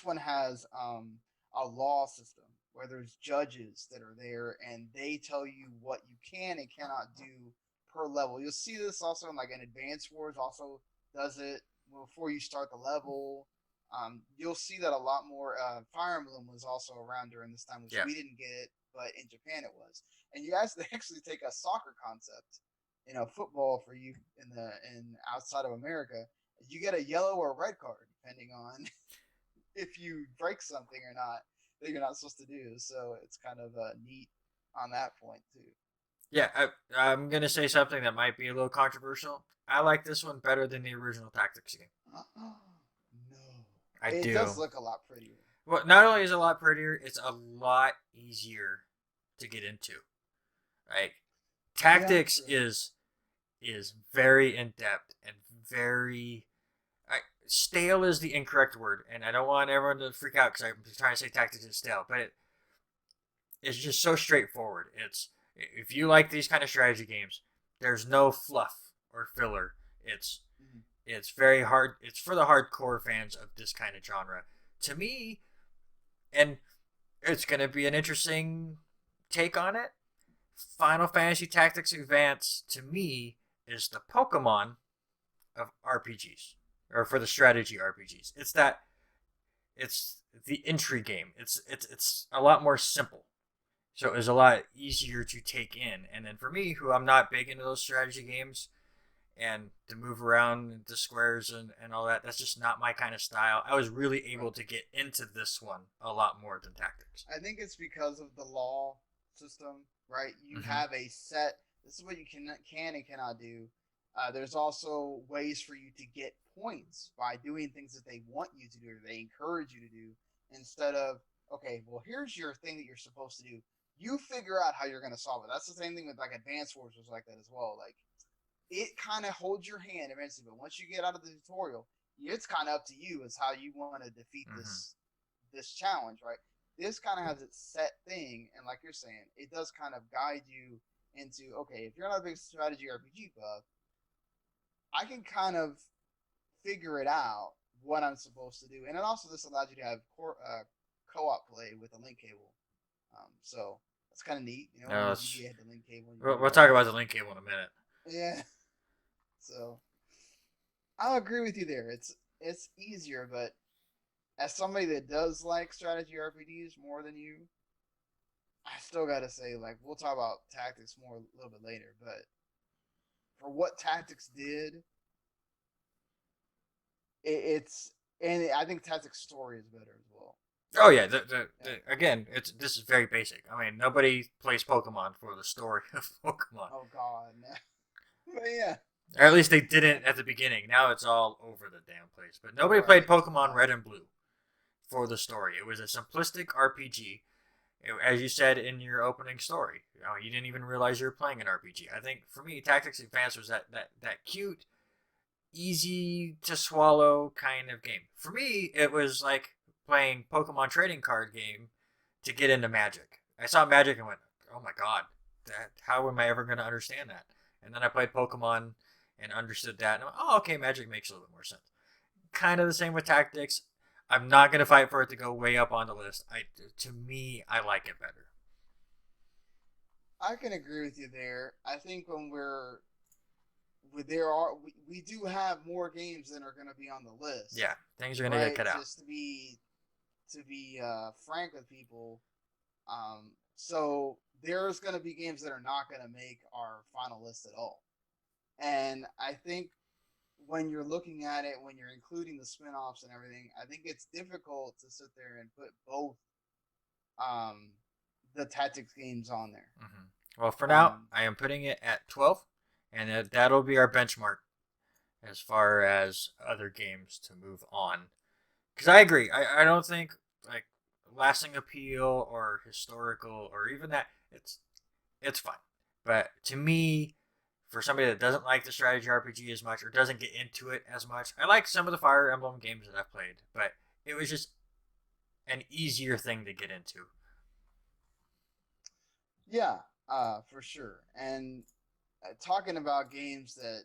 one has a law system where there's judges that are there and they tell you what you can and cannot do per level. You'll see this also in like an Advanced Wars also does it before you start the level. You'll see that a lot more. Fire Emblem was also around during this time, which Yeah. we didn't get, but in Japan it was. And you guys actually take a soccer concept, football for you in outside of America. You get a yellow or red card depending on if you break something or not that you're not supposed to do. So it's kind of neat on that point too. Yeah, I'm gonna say something that might be a little controversial. I like this one better than the original Tactics game. No, I it does do. look a lot prettier. Well, not only is it a lot prettier, it's a lot easier to get into. Like Yeah, Tactics true. is very in depth and very stale is the incorrect word, and I don't want everyone to freak out because I'm trying to say Tactics is stale, but it's just so straightforward. It's if you like these kind of strategy games, there's no fluff or filler. It's Mm-hmm. it's very hard. It's for the hardcore fans of this kind of genre. To me, and it's going to be an interesting take on it. Final Fantasy Tactics Advance to me is the Pokemon of RPGs or for the strategy RPGs. It's the entry game. It's a lot more simple. So it was a lot easier to take in. And then for me, who I'm not big into those strategy games and to move around the squares and all that, that's just not my kind of style. I was really able Right. to get into this one a lot more than Tactics. I think it's because of the law system, right? You Mm-hmm. have a set. This is what you can and cannot do. There's also ways for you to get points by doing things that they want you to do or they encourage you to do instead of okay, well here's your thing that you're supposed to do. You figure out how you're going to solve it. That's the same thing with like Advanced Wars was like that as well. Like it kind of holds your hand eventually, but once you get out of the tutorial, it's kind of up to you as how you want to defeat Mm-hmm. this challenge, right? This kind of has its set thing, and like you're saying, it does kind of guide you into okay, if you're not a big strategy RPG buff, I can kind of figure it out what I'm supposed to do, and it also this allows you to have co-op play with a link cable. So that's kind of neat. When No, the it's, GBA had the link cable, you can we'll, do we'll that. talk about the link cable in a minute. Yeah. So I'll agree with you there. It's easier, but as somebody that does like strategy RPGs more than you, I still gotta say, like, we'll talk about tactics more a little bit later, but for what tactics did, it's and I think tactics story is better as well. Oh yeah, Yeah. again, it's this is very basic. I mean, nobody plays Pokemon for the story of Pokemon, Oh God. But yeah. or at least they didn't at the beginning. Now it's all over the damn place. But nobody played Right. Pokemon Red and Blue for the story. It was a simplistic RPG. As you said in your opening story, you didn't even realize you were playing an RPG. I think for me, Tactics Advance was that cute, easy to swallow kind of game. For me, it was like playing Pokemon trading card game to get into Magic. I saw Magic and went, "Oh my god, how am I ever going to understand that?" And then I played Pokemon and understood that, and I went, "Oh, okay, Magic makes a little bit more sense." Kind of the same with Tactics. I'm not going to fight for it to go way up on the list. To me, I like it better. I can agree with you there. I think when there are we do have more games than are going to be on the list, Yeah, things are going to get right? cut out. Just to be frank with people, so there's going to be games that are not going to make our final list at all. And I think when you're looking at it, when you're including the spin-offs and everything, I think it's difficult to sit there and put both um, the tactics games on there. Well, for now, Um, I am putting it at 12, and that'll be our benchmark as far as other games to move on. Because I agree, I don't think like lasting appeal or historical or even that it's fine. But to me, for somebody that doesn't like the strategy RPG as much or doesn't get into it as much, I like some of the Fire Emblem games that I've played, but it was just an easier thing to get into. yeah, for sure. And talking about games that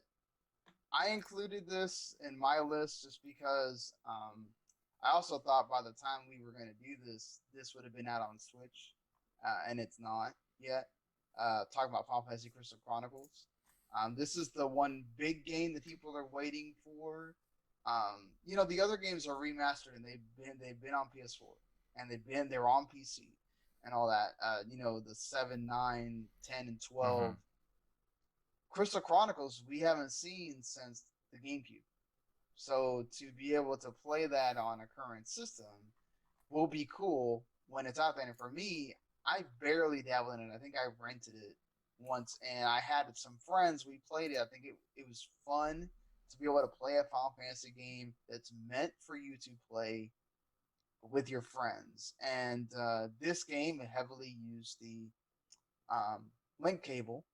I included this in my list just because I also thought by the time we were going to do this, this would have been out on Switch, and it's not yet. Talking about Final Fantasy Crystal Chronicles. This is the one big game that people are waiting for. The other games are remastered and they've been on PS4 and they're on PC and all that. The 7, 9, 10, and Mm-hmm. 12 Crystal Chronicles we haven't seen since the GameCube. So to be able to play that on a current system will be cool when it's out there. And for me, I barely dabble in it. I think I rented it once, and I had some friends. We played it. I think it was fun to be able to play a Final Fantasy game that's meant for you to play with your friends. And this game heavily used the link cable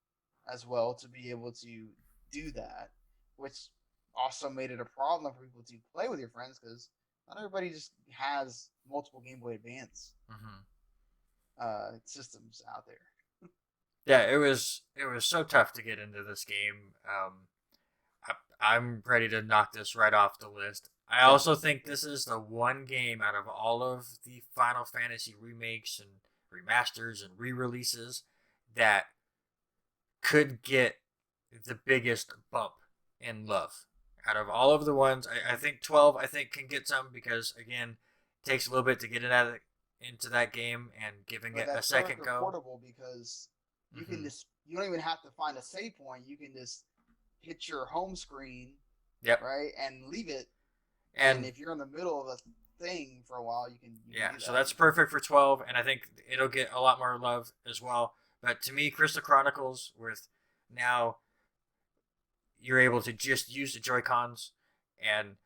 as well to be able to do that, which also made it a problem for people to play with your friends because not everybody just has multiple Game Boy Advance Mm-hmm. systems out there. Yeah, it was so tough to get into this game. I'm ready to knock this right off the list. I Yeah, also think this is the one game out of all of the Final Fantasy remakes and remasters and re-releases that could get the biggest bump in love. Out of all of the ones, I think 12 I think can get some because again, it takes a little bit to get into that game and giving but it a that's perfect second for go. portable because Mm-hmm. you don't even have to find a save point. You can just hit your home screen, Yep. right, and leave it. And And if you're in the middle of a thing for a while, you can yeah, do so that. that's perfect for 12, and I think it'll get a lot more love as well. But to me, Crystal Chronicles, with now you're able to just use the Joy Cons, and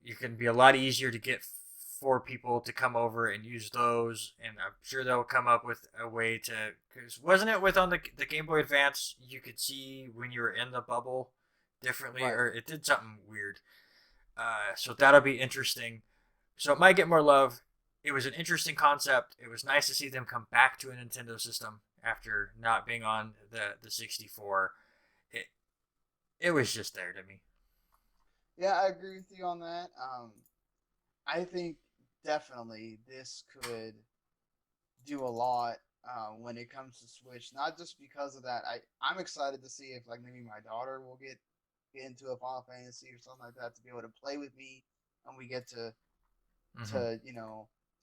you can be a lot easier to get for people to come over and use those. And I'm sure they'll come up with a way to. Because wasn't it with on the Game Boy Advance, you could see when you were in the bubble differently, Right. or it did something weird. So that'll be interesting. So it might get more love. It was an interesting concept. It was nice to see them come back to a Nintendo system after not being on the 64. It it was just there to me. Yeah, I agree with you on that. I think definitely this could do a lot when it comes to Switch. Not just because of that. I'm excited to see if like maybe my daughter will get get into a Final Fantasy or something like that to be able to play with me, and we get Mm-hmm. to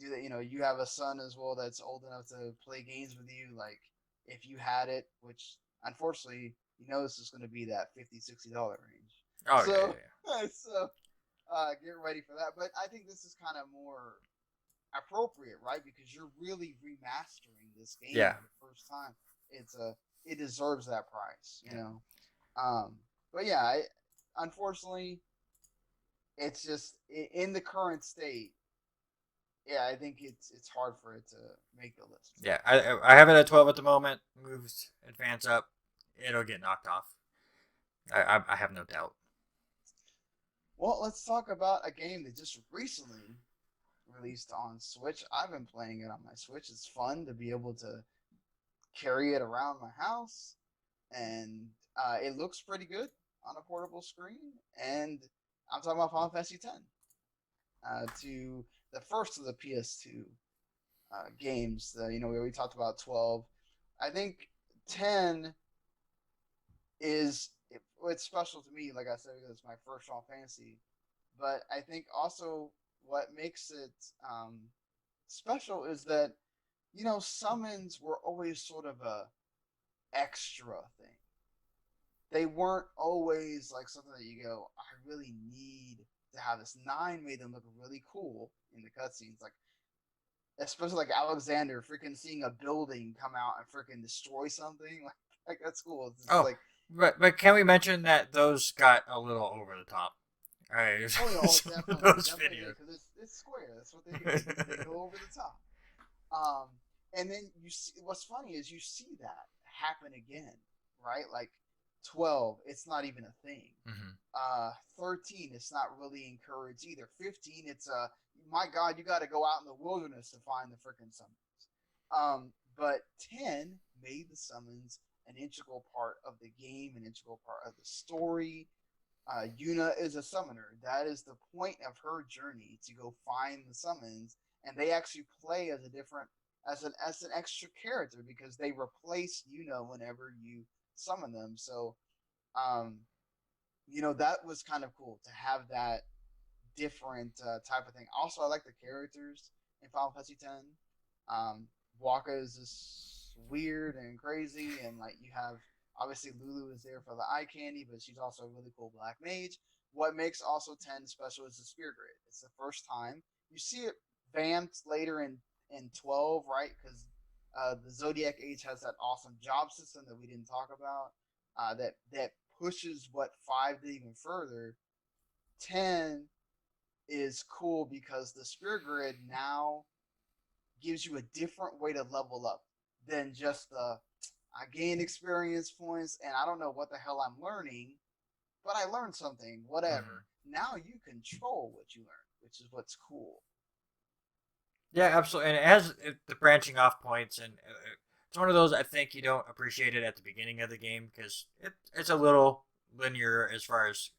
do that. You have a son as well that's old enough to play games with you. Like if you had it, which unfortunately this is going to be that $50-$60 range. Oh yeah, So yeah, so get ready for that. But I think this is kind of more appropriate, right? Because you're really remastering this game yeah, for the first time. It deserves that price, yeah, Um, but yeah, unfortunately, it's just in the current state. Yeah, I think it's hard for it to make the list for yeah. me. I have it at 12 at the moment. Moves advance up, it'll get knocked off. I have no doubt. Well, let's talk about a game that just recently released on Switch. I've been playing it on my Switch. It's fun to be able to carry it around my house, and it looks pretty good on a portable screen. And I'm talking about Final Fantasy X, to the first of the PS2 games. We already talked about 12. I think 10 it's special to me, like I said, because it's my first Final Fantasy. But I think also what makes it special is that summons were always sort of a extra thing. They weren't always like something that you go, I really need to have this. Nine made them look really cool in the cutscenes, like especially like Alexander freaking seeing a building come out and freaking destroy something. Like that's cool. It's just Oh, like, but can we mention that those got a little over the top? All right, oh yeah, oh some of definitely, those definitely videos. did because it's Square. That's what they do. They go over the top. Um, and then you see what's funny is you see that happen again, right? Like 12, it's not even a thing. Mm-hmm. 13, it's not really encouraged either. 15, it's my God, you got to go out in the wilderness to find the freaking summons. But 10 made the summons an integral part of the game, an integral part of the story. Yuna is a summoner. That is the point of her journey to go find the summons, and they actually play as a different as an extra character because they replace Yuna whenever you summon them. So, um, that was kind of cool to have that different type of thing. Also, I like the characters in Final Fantasy X. Um, Waka is just weird and crazy, and like you have obviously Lulu is there for the eye candy, but she's also a really cool black mage. What makes also 10 special is the spear grid. It's the first time you see it vamped later in 12, right? Because the Zodiac Age has that awesome job system that we didn't talk about. That pushes what 5 did even further. 10 is cool because the Spirit Grid now gives you a different way to level up than just the I gain experience points and I don't know what the hell I'm learning, but I learned something, Mm-hmm. whatever. Now you control what you learn, which is what's cool. Yeah, absolutely, and it has the branching off points, and it's one of those I think you don't appreciate it at the beginning of the game because it's a little linear as far as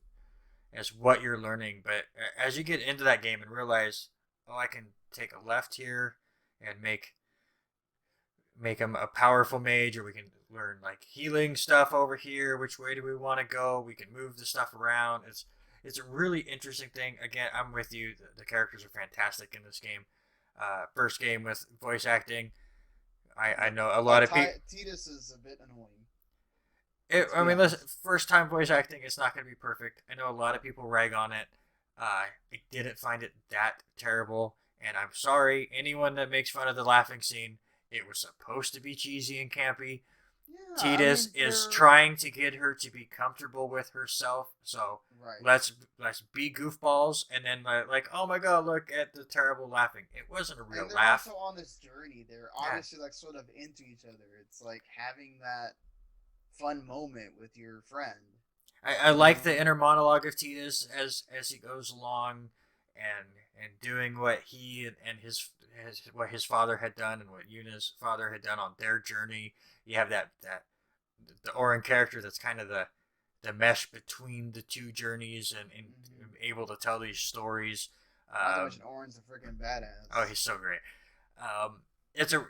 what you're learning, but as you get into that game and realize, oh, I can take a left here and make him a powerful mage, or we can learn like healing stuff over here. Which way do we want to go? We can move the stuff around. It's a really interesting thing. Again, I'm with you. The characters are fantastic in this game. First game with voice acting. I Yep. know a lot of people. Titus is a bit annoying. Let's I be mean, listen, honest. first time voice acting, it's not going to be perfect. I know a lot of people rag on it. I didn't find it that terrible, and I'm sorry anyone that makes fun of the laughing scene. It was supposed to be cheesy and campy. Yeah, I Titus mean is they're trying to get her to be comfortable with herself, so right. let's be goofballs, and then like, oh my god, look at the terrible laughing. It wasn't a real And they're also laugh. on this journey. They're Yeah, obviously like sort of into each other. It's like having that fun moment with your friend, I you like know? the inner monologue of Titus as he goes along, and doing what he and his what his father had done and what Yuna's father had done on their journey. You have that the Orin character that's kind of the mesh between the two journeys, and Mm-hmm. able to tell these stories. Not to mention Orin's a freaking Oh, badass. he's so great. It's a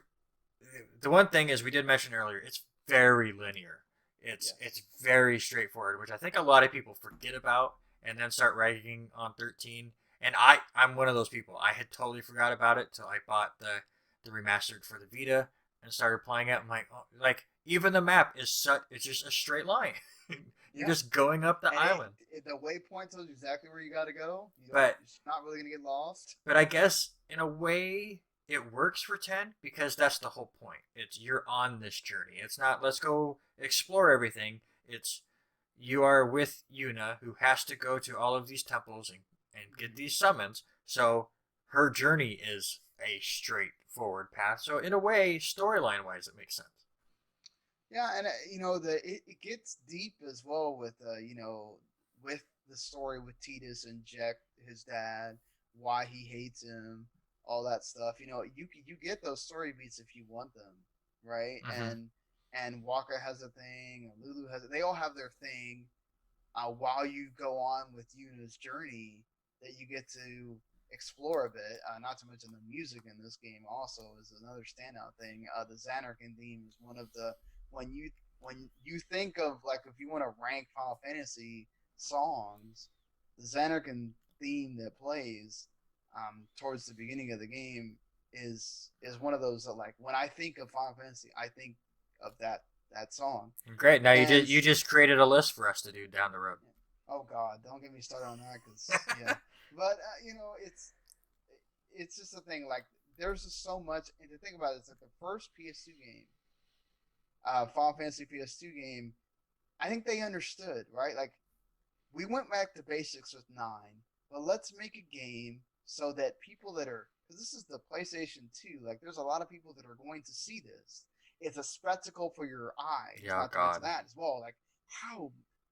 the one thing is we did mention earlier. It's very linear. It's Yes. very straightforward, which I think a lot of people forget about, and then start ranking on 13. And I'm one of those people. I had totally forgot about it till I bought the remastered for the Vita and started playing it. I'm like, oh, like even the map is such it's just a straight line. You're Yeah. just going up the And island. the waypoint tells you exactly where you got to go. You don't. But You're not really gonna get lost. but I guess in a way it works for 10 because that's the whole point. It's you're on this journey. It's not let's go explore everything. It's you are with Yuna who has to go to all of these temples and get Mhm. these summons. So her journey is a straightforward path. So in a way, storyline wise, it makes sense. Yeah, and it gets deep as well with with the story with Titus and Jack, his dad, why he hates him, all that stuff. You get those story beats if you want them, right? Mm-hmm. And Waka has a thing, and Lulu has it. They all have their thing. While you go on with Yuna's journey, that you get to explore a bit. Not to mention the music in this game also is another standout thing. The Xanarkin theme is one of the when you think of like if you want to rank Final Fantasy songs, the Xanarkin theme that plays towards the beginning of the game is one of those that like when I think of Final Fantasy, I think of that song. Great. Now And you just created a list for us to do down the road. oh God, don't get me started on that because yeah. But it's just a thing. Like there's just so much, and to think about it, it's like the first PS2 game, Final Fantasy PS2 game. I think they understood, right? Like we went back to basics with nine, but let's make a game so that people that are because this is the PlayStation 2, like there's a lot of people that are going to see this. It's a spectacle for your eyes, Yeah, not to mention God. that as well. Like how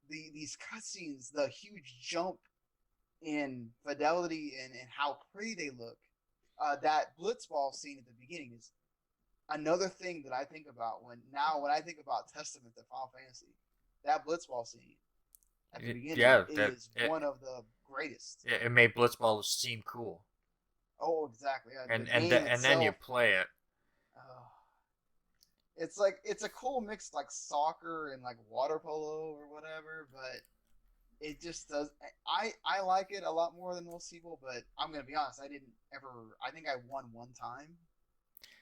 these cutscenes, the huge jump in fidelity and how pretty they look. That blitzball scene at the beginning is another thing that I think about when I think about Testament to Final Fantasy. That blitzball scene at the beginning Yeah, that is one of the greatest. it made Blitzball seem cool, Oh, exactly. The and game and then you itself, play it. uh, it's like it's a cool mix like soccer and like water polo or whatever, but it just does. I like it a lot more than most people, but I'm gonna be honest. I didn't ever. I think I won one time,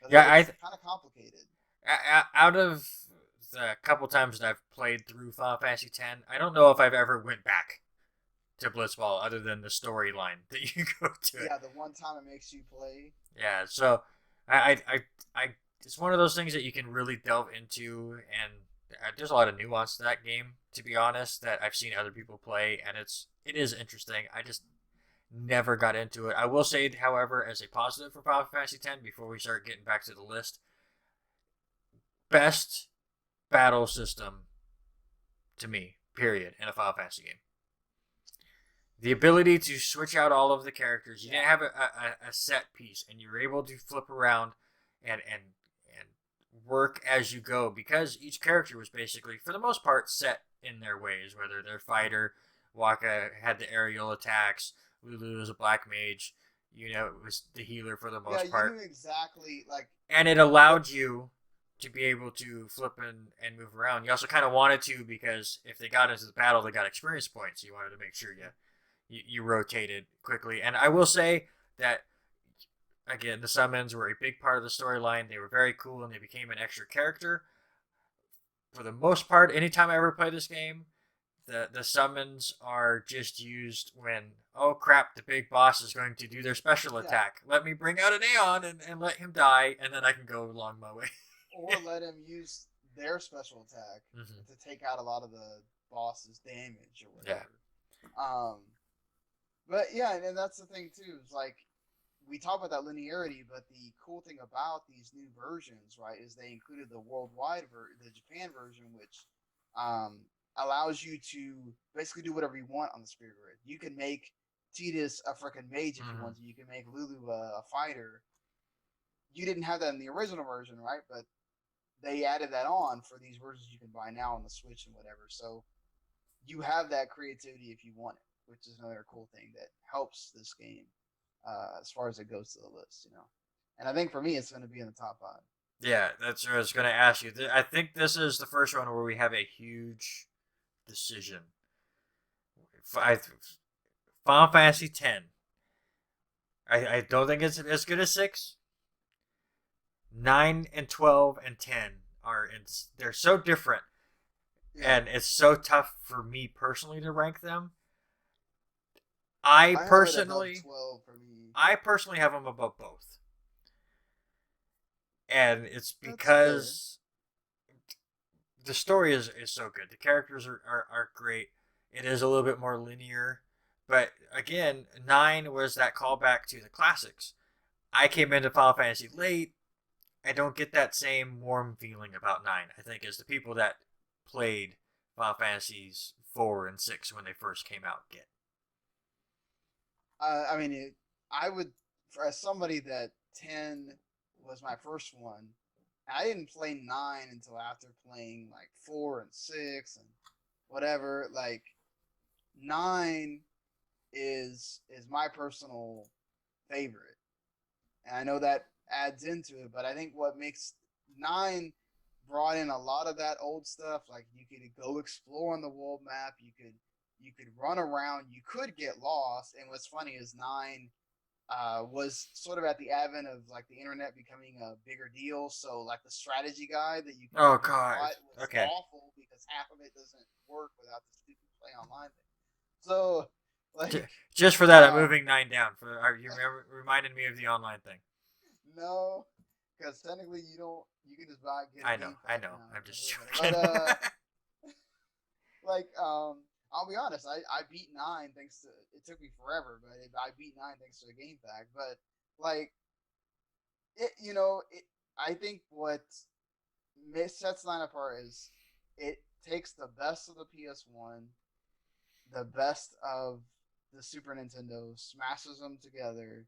but Yeah, it's kind of complicated. out of the couple times that I've played through Final Fantasy X, I don't know if I've ever went back to Blitzball other than the storyline that you go to it. Yeah, the one time it makes you play. Yeah, so I it's one of those things that you can really delve into, and there's a lot of nuance to that game. To be honest, that I've seen other people play, and it is interesting. I just never got into it. I will say, however, as a positive for Final Fantasy X, before we start getting back to the list, best battle system to me, period, in a Final Fantasy game. The ability to switch out all of the characters. You didn't Yeah, have a set piece, and you were able to flip around and work as you go because each character was basically, for the most part, set in their ways. Whether they're fighter, Waka had the aerial attacks, Lulu was a black mage. It was the healer for the yeah. most You knew part, exactly like and it what. allowed you to be able to flip and move around. You also kind of wanted to because if they got into the battle, they got experience points. So you wanted to make sure you rotated quickly. And I will say that again, the summons were a big part of the storyline. They were very cool and they became an extra character. For the most part, anytime I ever play this game, the summons are just used when oh crap, the big boss is going to do their special Yeah, attack. Let me bring out an Aeon and let him die, and then I can go along my way. or let him use their special attack Mm-hmm. to take out a lot of the boss's damage or Yeah. whatever. Um, but yeah, and that's the thing too. Is like we talk about that linearity, but the cool thing about these new versions, right, is they included the the Japan version, which um, allows you to basically do whatever you want on the Spirit Grid. You can make Tidus a freaking mage if you Mm-hmm. want to. You can make Lulu a fighter. You didn't have that in the original version, right? But they added that on for these versions you can buy now on the Switch and whatever. So you have that creativity if you want it, which is another cool thing that helps this game as far as it goes to the list. And I think for me, it's going to be in the top five. Yeah, that's what I was going to ask you. I think this is the first one where we have a huge decision. Final Fantasy X. I don't think it's as good as 6. 9 and 12 and 10 they're so different, Yeah, and it's so tough for me personally to rank them. I I have it above personally 12 for me. I personally have them above both. And it's That's fair. because the story is so good. The characters are great. It is a little bit more linear. But again, 9 was that callback to the classics. I came into Final Fantasy late. I don't get that same warm feeling about 9, I think, as the people that played Final Fantasies 4 and 6 when they first came out get. I mean, I would, for as somebody that 10 was my first one, I didn't play 9 until after playing like 4 and 6 and whatever. Like, 9 is my personal favorite. And I know that adds into it, but I think what makes 9 brought in a lot of that old stuff. Like you could go explore on the world map, you could run around, you could get lost. And what's funny is 9 was sort of at the advent of like the internet becoming a bigger deal. So like the strategy guide that you could Oh, read on God. what was Okay. awful because half of it doesn't work without the stupid play online thing. So like Just for that, I'm um moving 9 down. You remember reminded me of the online thing. no, because technically you don't. You can just buy get a I know, game I pack know. now. I'm But just but joking. like I'll be honest. I beat 9 thanks to it took me forever, but I beat 9 thanks to a game pack. But like I think what sets 9 apart is it takes the best of the PS1, the best of the Super Nintendo, smashes them together.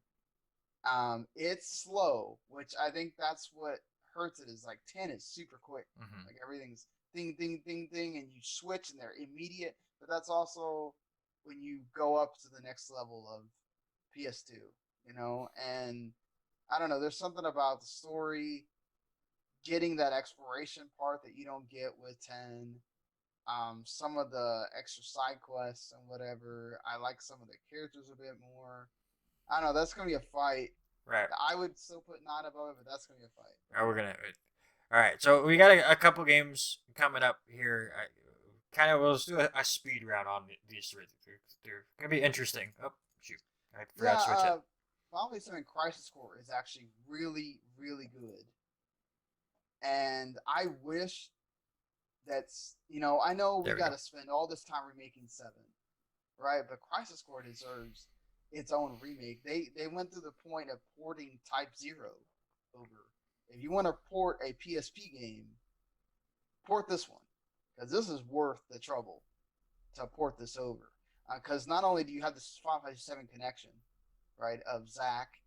It's slow, which I think that's what hurts it. Is like 10 is super quick. Hmm. Like everything's ding, ding, ding, ding, and you switch and they're immediate. But that's also when you go up to the next level of PS2, and I don't know. There's something about the story, getting that exploration part that you don't get with 10. Some of the extra side quests and whatever. I like some of the characters a bit more. I don't know. That's gonna be a fight. Right. I would still put 9 above it, but that's gonna be a fight. Oh, we're gonna. All right. So we got a couple games coming up here. Kind of, we'll just do a speed round on these three. They're gonna be interesting. Oh, shoot! I forgot Yeah, to switch it. Final Fantasy 7 Crisis Core is actually really, really good, and I wish I know we There we got go. to spend all this time remaking 7, right? But Crisis Core deserves its own remake. They went through the point of porting Type Zero over. If you want to port a PSP game, port this one because this is worth the trouble to port this over. Because not only do you have this Final Fantasy 7 connection, right, of Zack,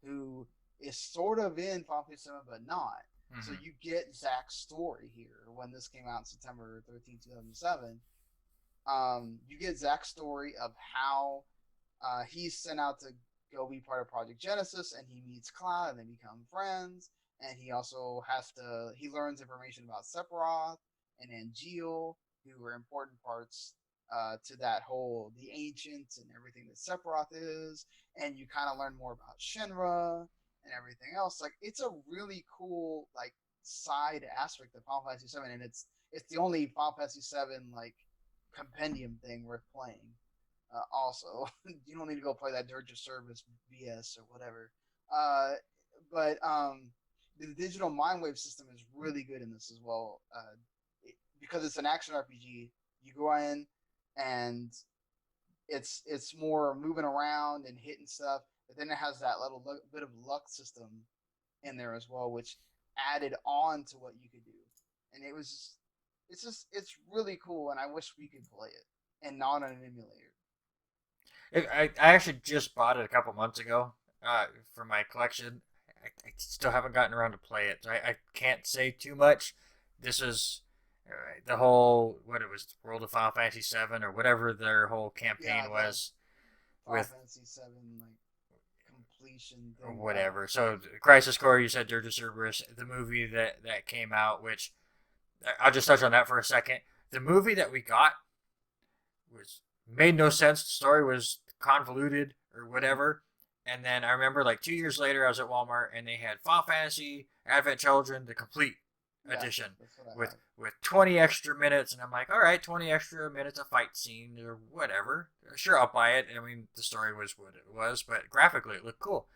who is sort of in Final Fantasy 7 but not. So Hmm. you get Zack's story here when this came out September 13, 2007. You get Zack's story of how he's sent out to go be part of Project Genesis, and he meets Cloud, and they become friends. And he also he learns information about Sephiroth and Angeal, who were important parts to that whole the ancients and everything that Sephiroth is. And you kind of learn more about Shinra and everything else. Like it's a really cool like side aspect of Final Fantasy VII, and it's the only Final Fantasy VII like compendium thing worth playing. Also, you don't need to go play that Dirge of Service BS or whatever. Uh, but the digital mind wave system is really good in this as well. Because it's an action RPG, you go in and it's more moving around and hitting stuff, but then it has that little bit of luck system in there as well, which added on to what you could do. And it's really cool, and I wish we could play it and not on an emulator. I actually just bought it a couple months ago for my collection. I still haven't gotten around to play it. So I can't say too much. This is the whole, what it was, World of Final Fantasy VII or whatever their whole Yeah, campaign the was Final with. Fantasy VII like completion or thing. whatever. So Crisis Core, you said Dirge of Cerberus, the movie that came out, which I'll just touch on that for a second. The movie that we got was made no sense. The story was convoluted or whatever. And then I remember like 2 years later, I was at Walmart and they had Final Fantasy Advent Children, the complete Yeah, edition that's what I with have. 20 extra minutes. And I'm like, all right, 20 extra minutes of fight scene or whatever. Sure, I'll buy it. I mean, the story was what it was, but graphically it looked cool.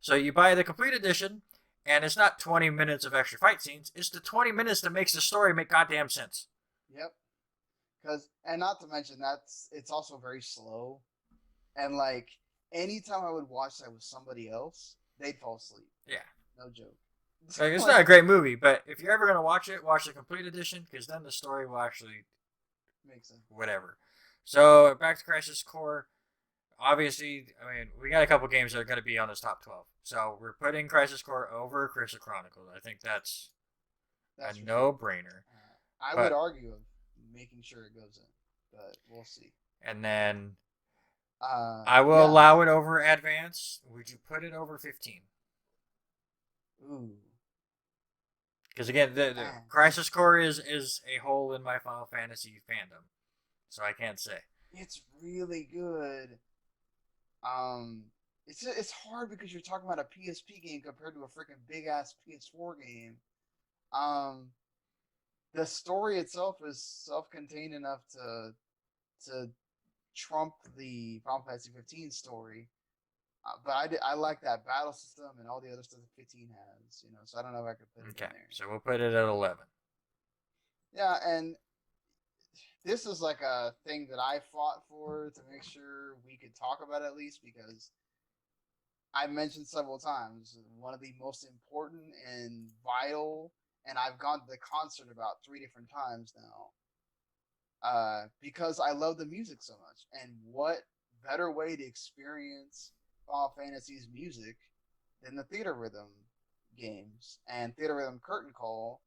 So you buy the complete edition, and it's not 20 minutes of extra fight scenes. It's the 20 minutes that makes the story make goddamn sense. Yep. Because and not to mention that's it's also very slow, and like anytime I would watch that with somebody else, they'd fall asleep. Yeah. No joke. Like, it's not Like a great movie, but if you're ever going to watch it, watch the complete edition, because then the story will actually makes sense. whatever. So back to Crisis Core. Obviously, I mean, we got a couple games that are going to be on this top 12. So we're putting Crisis Core over Crystal Chronicles. I think that's a That's for sure. no-brainer. I would But argue of making sure it goes in, but we'll see. and then I will Yeah. allow it over Advance. Would you put it over 15? Ooh. Because again, the Ah. Crisis Core is a hole in my Final Fantasy fandom, so I can't say. It's really good. It's hard because you're talking about a PSP game compared to a freaking big ass PS4 game. Um, the story itself is self-contained enough to trump the Final Fantasy 15 story. But I like that battle system and all the other stuff that 15 has, so I don't know if I could put it in Okay, there. so we'll put it at 11. Yeah, and this is like a thing that I fought for to make sure we could talk about it at least because I mentioned several times one of the most important and vital, and I've gone to the concert about 3 different times now. Because I love the music so much, and what better way to experience Final Fantasy's music than the Theater Rhythm games? And Theater Rhythm Curtain Call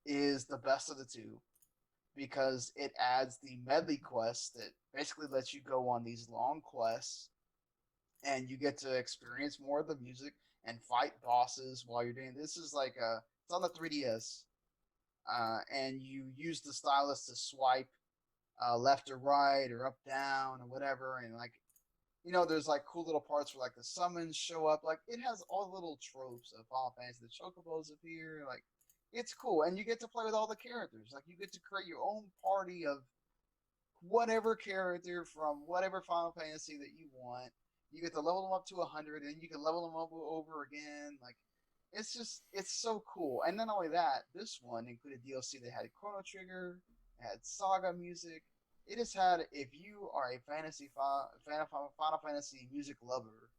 is the best of the two because it adds the medley quest that basically lets you go on these long quests and you get to experience more of the music and fight bosses while you're doing this. Is like it's on the 3DS, and you use the stylus to swipe left or right or up down or whatever, and like there's like cool little parts where like the summons show up. Like it has all the little tropes of Final Fantasy. The chocobos appear, like it's cool, and you get to play with all the characters. Like you get to create your own party of whatever character from whatever Final Fantasy that you want. You get to level them up to 100, and you can level them up over again. Like, it's so cool. And not only that, this one included DLC that had Chrono Trigger, had Saga music. It has had, if you are a Final Fantasy music lover,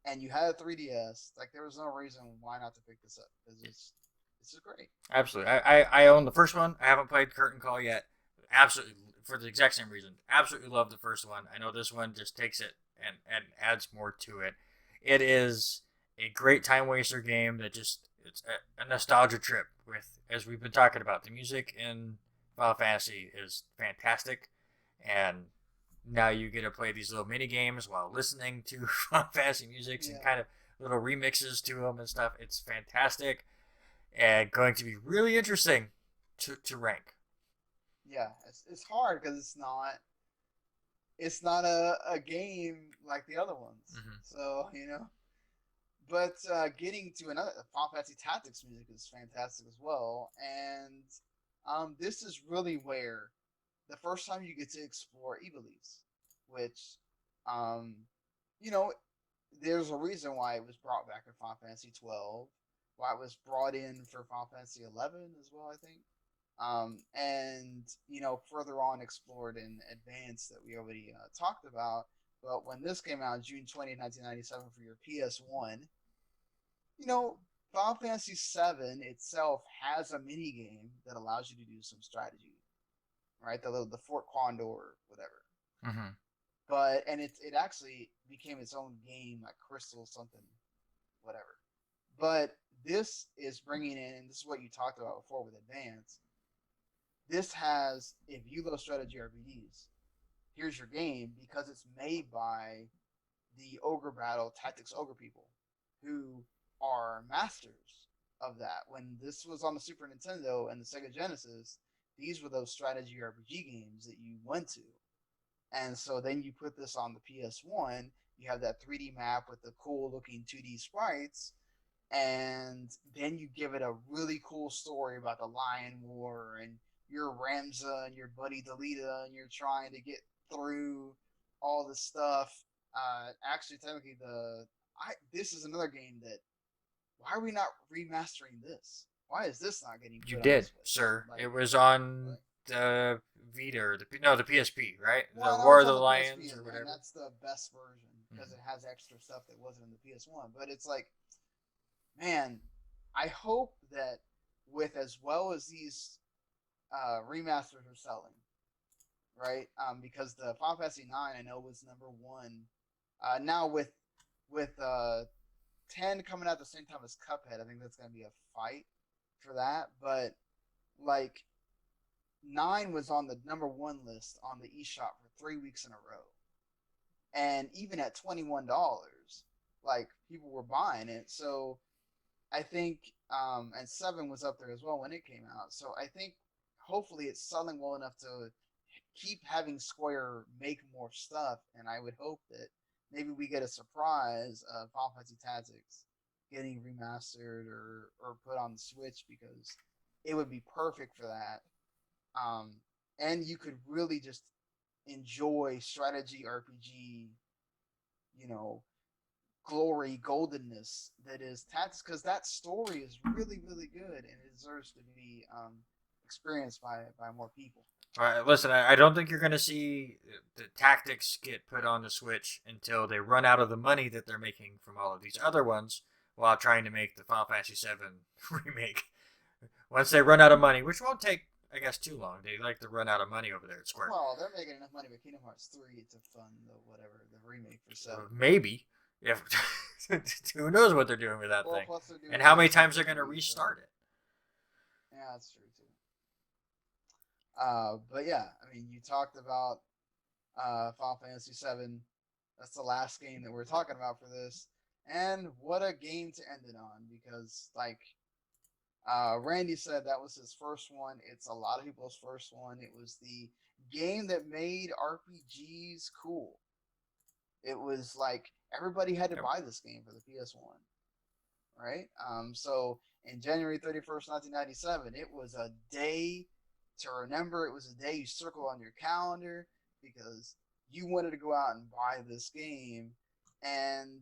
and you had a 3DS, like there was no reason why not to pick this up because it's just great. Absolutely. I own the first one. I haven't played Curtain Call yet. Absolutely, for the exact same reason. Absolutely love the first one. I know this one just takes it and adds more to it. It is a great time waster game that just it's a nostalgia trip with, as we've been talking about, the music in Final Fantasy is fantastic, and now you get to play these little mini games while listening to Final Fantasy music and Yeah, kind of little remixes to them and stuff. It's fantastic and going to be really interesting to rank. yeah. It's hard because it's not a game like the other ones. Mm-hmm. So but getting to another Final Fantasy Tactics music is fantastic as well, and this is really where the first time you get to explore Ivalice, which um, you know there's a reason why it was brought back in Final Fantasy 12, why it was brought in for Final Fantasy 11 as well, I think. And further on explored in Advance that we already talked about. But when this came out June 20th, 1997 for your PS1, you know, Final Fantasy VII itself has a mini game that allows you to do some strategy, right? The Fort Condor, whatever. Mm-hmm. But and it actually became its own game, like Crystal something, whatever. But this is bringing in, and this is what you talked about before with Advance. This has, if you love strategy RPGs, here's your game because it's made by the ogre battle tactics ogre people, who are masters of that. When this was on the Super Nintendo and the Sega Genesis, these were those strategy RPG games that you went to. And so then you put this on the PS1, you have that 3D map with the cool looking 2D sprites, and then you give it a really cool story about the Lion War, and you're Ramza and your buddy Delita, and you're trying to get through all the stuff. Actually, technically, this is another game that, why are we not remastering this? Why is this not getting You put on the did, Switch? sir. It was on Like the Vita or the PSP, right? well, The I know War it's of on the the PSP, Lions or and whatever. that's the best version because Mm-hmm. it has extra stuff that wasn't in the PS1. But it's like, man, I hope that with as well as these remasters are selling, right? Because the Final Fantasy 9 I know was number one. Now with 10 coming out at the same time as Cuphead, I think that's going to be a fight for that. But like 9 was on the number one list on the eShop for 3 weeks in a row, and even at $21, like people were buying it. So I think, and 7 was up there as well when it came out. So I think hopefully it's selling well enough to keep having Square make more stuff, and I would hope that maybe we get a surprise of Final Fantasy Tactics getting remastered or put on the Switch, because it would be perfect for that. Um, and you could really just enjoy strategy RPG, you know, glory, goldenness that is Tactics, because that story is really, really good and it deserves to be experienced by more people. All right, listen, I don't think you're going to see the tactics get put on the Switch until they run out of the money that they're making from all of these other ones while trying to make the Final Fantasy VII remake. Once they run out of money, which won't take, I guess, too long. They like to run out of money over there at Square. Well, they're making enough money with Kingdom Hearts 3 to fund the whatever the remake for 7. Maybe. If who knows what they're doing with that Well, thing, plus they're and doing how many DLC times for they're going to 3, so restart it. yeah, that's true too. But yeah, I mean, you talked about Final Fantasy VII. That's the last game that we're talking about for this, and what a game to end it on, because like Randy said, that was his first one. It's a lot of people's first one. It was the game that made RPGs cool. It was like everybody had to Yep. buy this game for the PS1, right? So in January 31st, 1997, it was a day to remember. It was a day you circle on your calendar because you wanted to go out and buy this game. And,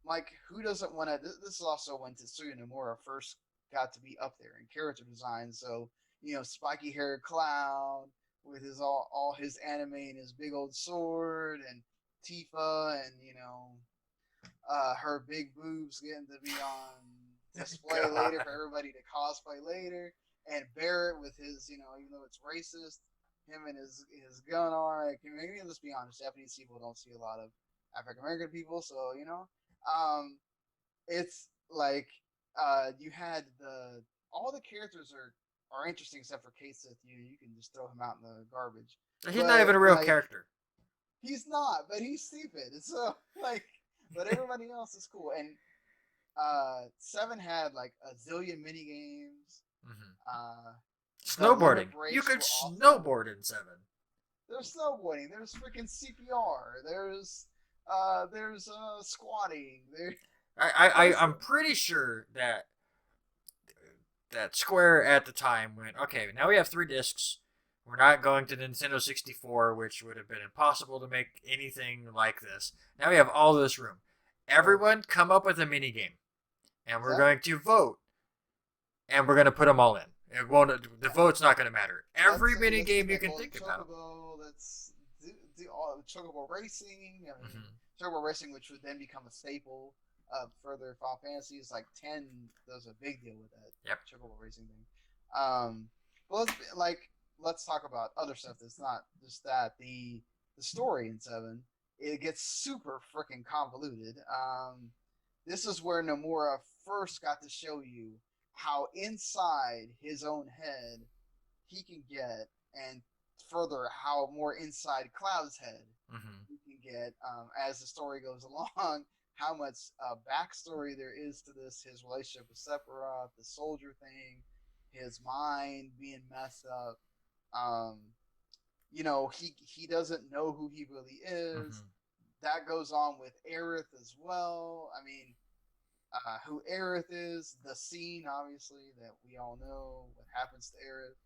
like, who doesn't want to? This is also when Tetsuya Nomura first got to be up there in character design. So, spiky haired Cloud with his all his anime and his big old sword, and Tifa, and her big boobs getting to be on display later God. for everybody to cosplay later, and Barrett with his, even though it's racist, him and his gun on. Like, let's be honest, Japanese people don't see a lot of African American people, so it's like you had the all the characters are interesting except for Kaseth. You can just throw him out in the garbage, He's not even but a real like character. he's not, but he's stupid. So like, but everybody else is cool. And 7 had like a zillion mini games. Mm-hmm. Uh, the limit Snowboarding. You breaks could were awesome. snowboard in 7. There's snowboarding. There's freaking CPR. There's squatting. I'm pretty sure that Square at the time went, okay, now we have 3 discs. We're not going to Nintendo 64, which would have been impossible to make anything like this. Now we have all this room. Well, Everyone come up with a mini game, and we're exactly. going to vote, and we're going to put them all in. It won't. The Yeah. vote's not going to matter. Every mini Let's do game you that can Golden think about. Chocobo. Let's do all Chocobo Racing. I mean, Mm-hmm. Chocobo Racing, which would then become a staple of further Final Fantasies. Like 10, there's a big deal with that Yep. Chocobo Racing thing. Um, but let's talk about other stuff that's not just that. The story in 7, it gets super freaking convoluted. This is where Nomura first got to show you how inside his own head he can get, and further how more inside Cloud's head Mm-hmm. he can get as the story goes along how much backstory there is to this. His relationship with Sephiroth, the soldier thing, his mind being messed up. Um, he doesn't know who he really is. Mm-hmm. That goes on with Aerith as well. I mean, who Aerith is, the scene obviously that we all know what happens to Aerith.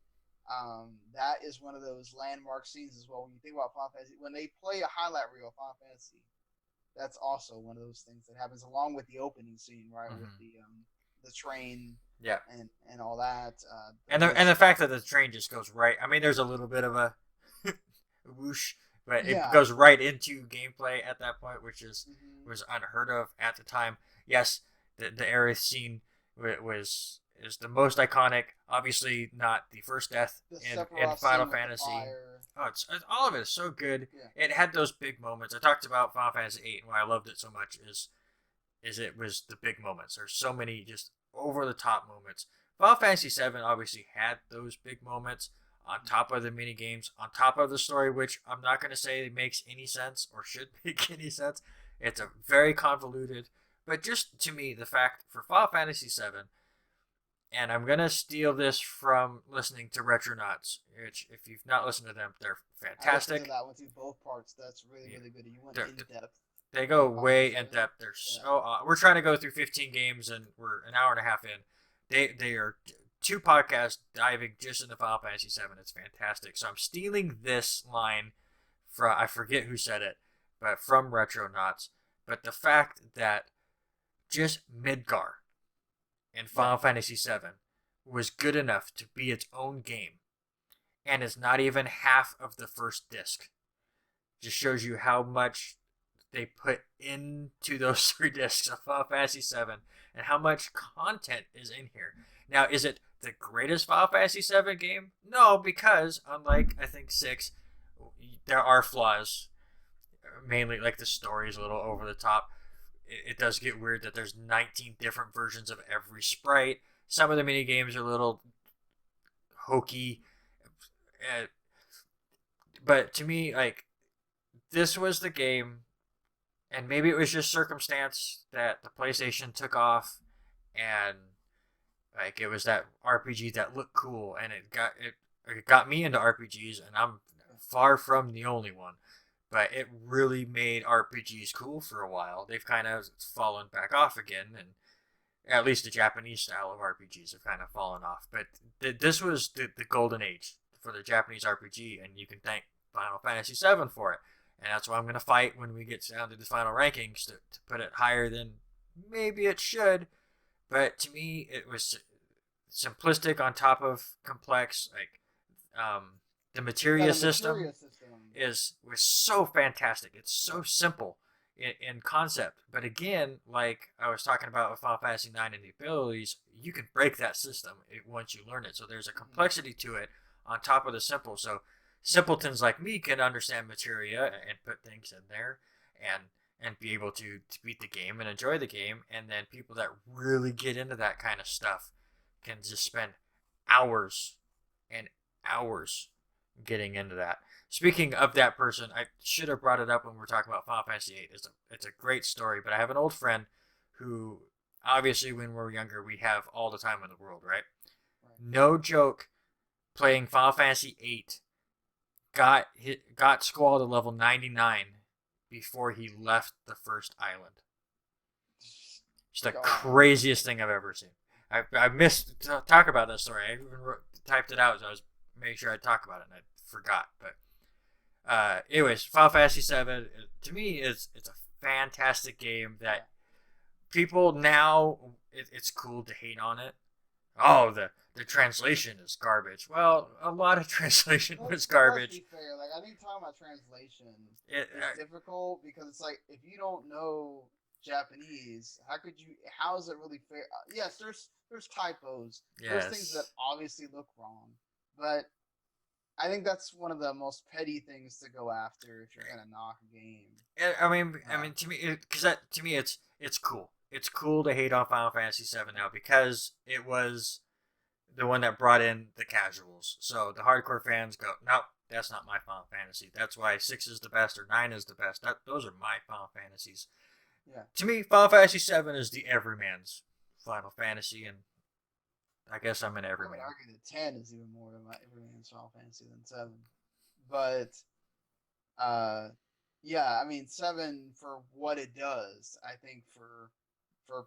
That is one of those landmark scenes as well. When you think about Final Fantasy, when they play a highlight reel of Final Fantasy, that's also one of those things that happens along with the opening scene, right, with Mm-hmm. the train Yeah. and all that. And The the mission, fact that the train just goes right. I mean, there's a little bit of a whoosh, but it yeah. goes right into gameplay at that point, which is Mm-hmm. was unheard of at the time. Yes, the Aerith scene was is the most iconic. Obviously, not the first death The in Sephiroth Final scene with the Fantasy. fire. Oh, all of it is so good. Yeah. It had those big moments. I talked about Final Fantasy VIII and why I loved it so much is it was the big moments. There's so many just over the top moments. Final Fantasy VII obviously had those big moments on Mm-hmm. top of the mini games, on top of the story, which I'm not going to say makes any sense or should make any sense. It's a very convoluted, but just to me, the fact for Final Fantasy VII, and I'm going to steal this from listening to Retronauts, which if you've not listened to them, they're I listened to fantastic. that one too, both parts. That's really, Yeah, really good. You went they're, in depth they go with Final Fantasy way in 7. depth. They're Yeah. so we're trying to go through 15 games and we're an hour and a half in. They are two podcasts diving just into Final Fantasy 7. It's fantastic. So I'm stealing this line from I forget who said it, but from Retronauts. But the fact that just Midgar in Yeah. Final Fantasy 7 was good enough to be its own game and is not even half of the first disc just shows you how much they put into those 3 discs of Final Fantasy VII and how much content is in here. Now, is it the greatest Final Fantasy VII game? No, because unlike I think 6, there are flaws. Mainly, like the story is a little over the top. It does get weird that there's 19 different versions of every sprite. Some of the mini games are a little hokey, uh, but to me, like this was the game and maybe it was just circumstance that the PlayStation took off and like it was that RPG that looked cool and it got me into RPGs and I'm far from the only one. But it really made RPGs cool for a while. They've kind of fallen back off again, and at least the Japanese style of RPGs have kind of fallen off. But this was the golden age for the Japanese RPG, and you can thank Final Fantasy VII for it. And that's why I'm going to fight when we get down to the final rankings to put it higher than maybe it should. But to me, it was simplistic on top of complex. Like the Yeah, materia the materia system system. is was so fantastic. It's so Yeah. simple in concept, but again, like I was talking about with Final Fantasy IX and the abilities, you can break that system once you learn it. So there's a Mm-hmm. complexity to it on top of the simple. So simpletons like me can understand materia and put things in there and be able to beat the game and enjoy the game. And then people that really get into that kind of stuff can just spend hours and hours getting into that. Speaking of that person, I should have brought it up when we were talking about Final Fantasy VIII. It's a great story, but I have an old friend who, obviously, when we're younger, we have all the time in the world, right? Right. No joke. Playing Final Fantasy VIII, got Squall to level 99 before he left the first island. It's the God. craziest thing I've ever seen. I missed to talk about that story. I even typed it out, so I was making sure I'd talk about it, and I forgot. But anyways, Final Fantasy VII to me it's a fantastic game Yeah. that people now it's cool to hate on it. Oh, the translation is garbage. Well, a lot of translation was Let's be garbage. fair. Like I think talking about translation It, is difficult because it's like if you don't know Japanese, how could you? How is it really fair? Yes, there's typos. There's things that yes, obviously look wrong, but I think that's one of the most petty things to go after if you're gonna knock a game. I mean, to me, because that to me, it's cool. It's cool to hate on Final Fantasy VII now because it was the one that brought in the casuals. So the hardcore fans go, nope, That's not my Final Fantasy. That's why 6 is the best or 9 is the best. Those are my Final Fantasies. Yeah. To me, Final Fantasy 7 is the everyman's Final Fantasy, and I guess I'm an I would everyman. argue that 10 is even more of my everyman's Final Fantasy than 7. But uh yeah, I mean 7 for what it does. I think for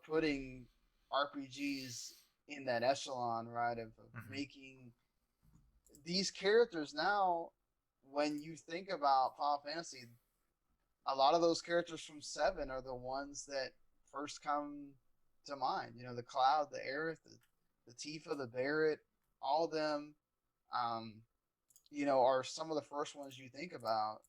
putting RPGs in that echelon, right, of Mm-hmm. making these characters now, when you think about Final Fantasy, a lot of those characters from 7 are the ones that first come to mind. You know, the Cloud, the Aerith, the Tifa, the Barret, all of them, um, are some of the first ones you think about.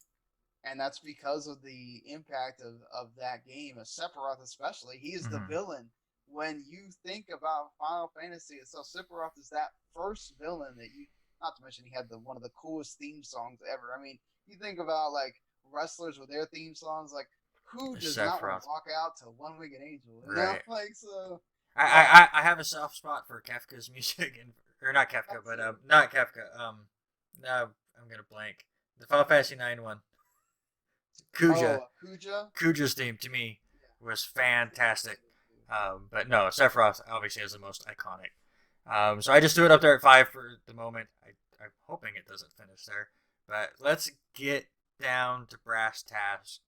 And that's because of the impact of that game, of Sephiroth especially. He is the Mm-hmm. villain. When you think about Final Fantasy itself, Sephiroth is that first villain that you. Not to mention he had the one of the coolest theme songs ever. I mean, you think about like wrestlers with their theme songs, like who does not want to Sephiroth. walk out to One Winged Angel? Right. Like so. I, Yeah, I have a soft spot for Kafka's music, or not Kafka, but absolutely. not Kafka. No, I'm gonna blank. The Final Fantasy 9 one. Kuja. Oh, Kuja. Kuja's theme to me Yeah, was that's a good fantastic. choice too. But no, Sephiroth obviously is the most iconic. So I just threw it up there at 5 for the moment. I'm hoping it doesn't finish there. But let's get down to brass tacks.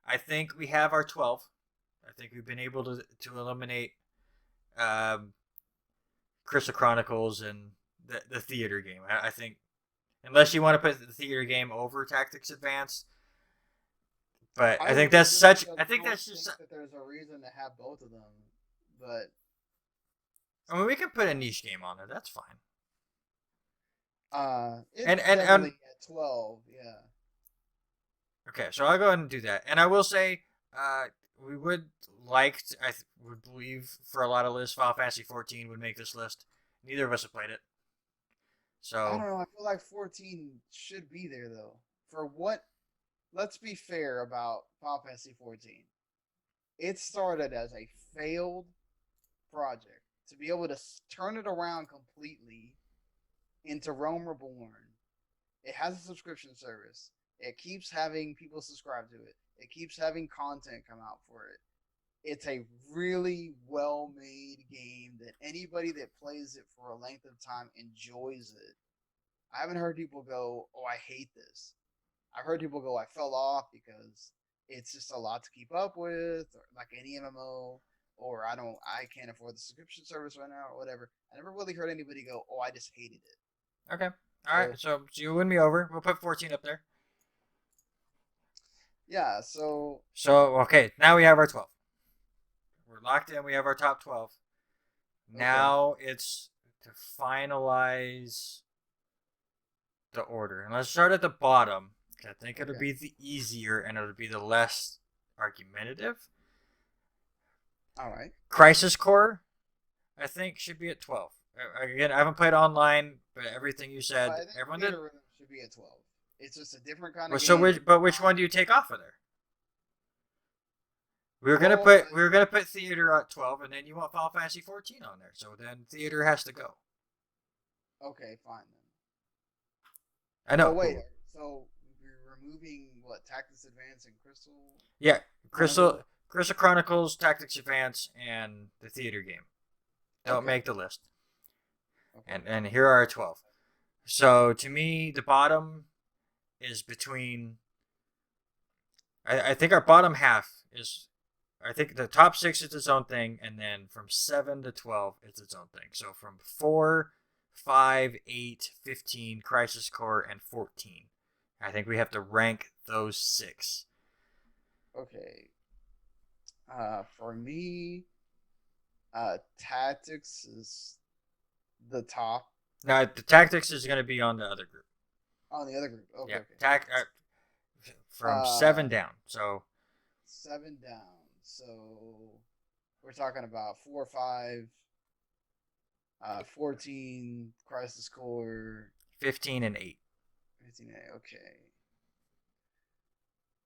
I think we have our 12. I think we've been able to eliminate um, Crystal Chronicles and the theater game. I think, unless you want to put the theater game over Tactics Advance, but I I think really that's just such. I think don't that's just. think that there's a reason to have both of them, but I mean, we can put a niche game on there. That's fine. it's And definitely at 12. Yeah. okay, so I'll go ahead and do that. And I will say, we would would believe for a lot of lists, Final Fantasy 14 would make this list. Neither of us have played it, I so don't know. I feel like 14 should be there though. For what? Let's be fair about Final Fantasy 14. It started as a failed project. To be able to turn it around completely into Rome Reborn, it has a subscription service. It keeps having people subscribe to it. It keeps having content come out for it. It's a really well made game that anybody that plays it for a length of time enjoys it. I haven't heard people go, "Oh, I hate this." I've heard people go, "I fell off because it's just a lot to keep up with," or like any MMO, or I can't afford the subscription service right now, or whatever. I never really heard anybody go, "Oh, I just hated it." okay. All right, So so you win me over. We'll put 14 up there. yeah, so So okay, now we have our 12. We're locked in. We have our top 12. okay, Now it's to finalize the order. And let's start at the bottom. I think it'll okay, be the easier and it'll be the less argumentative. all right. Crisis Core, I think, should be at 12. Again, I haven't played online, but everything you But said, I think everyone did. Theater Rhythm should be at 12. It's just a different kind Well, of so game. which one do you take off of there? Well, We were gonna put theater at 12, and then you want Final Fantasy 14 on there. So then theater has to go. okay, fine then. I So know. wait, so you're removing what Tactics Advance and Crystal Yeah, Chronicles? Crystal Chronicles, Tactics Advance, and the theater game don't Okay, make the list. okay, And here are our 12. So to me, the bottom is between. I think our bottom half is. I think the top 6 is its own thing, and then from 7 to 12 it's its own thing. So from 4, 5, 8, 15, Crisis Core, and 14. I think we have to rank those 6. okay. For me, Tactics is the top. Now, the Tactics is going to be on the other group. On the other group. Okay, Yeah, okay. from Uh, 7 down. So 7 down. So we're talking about 4, 5, 14, Crisis Core, 15 and 8. 15A. Okay.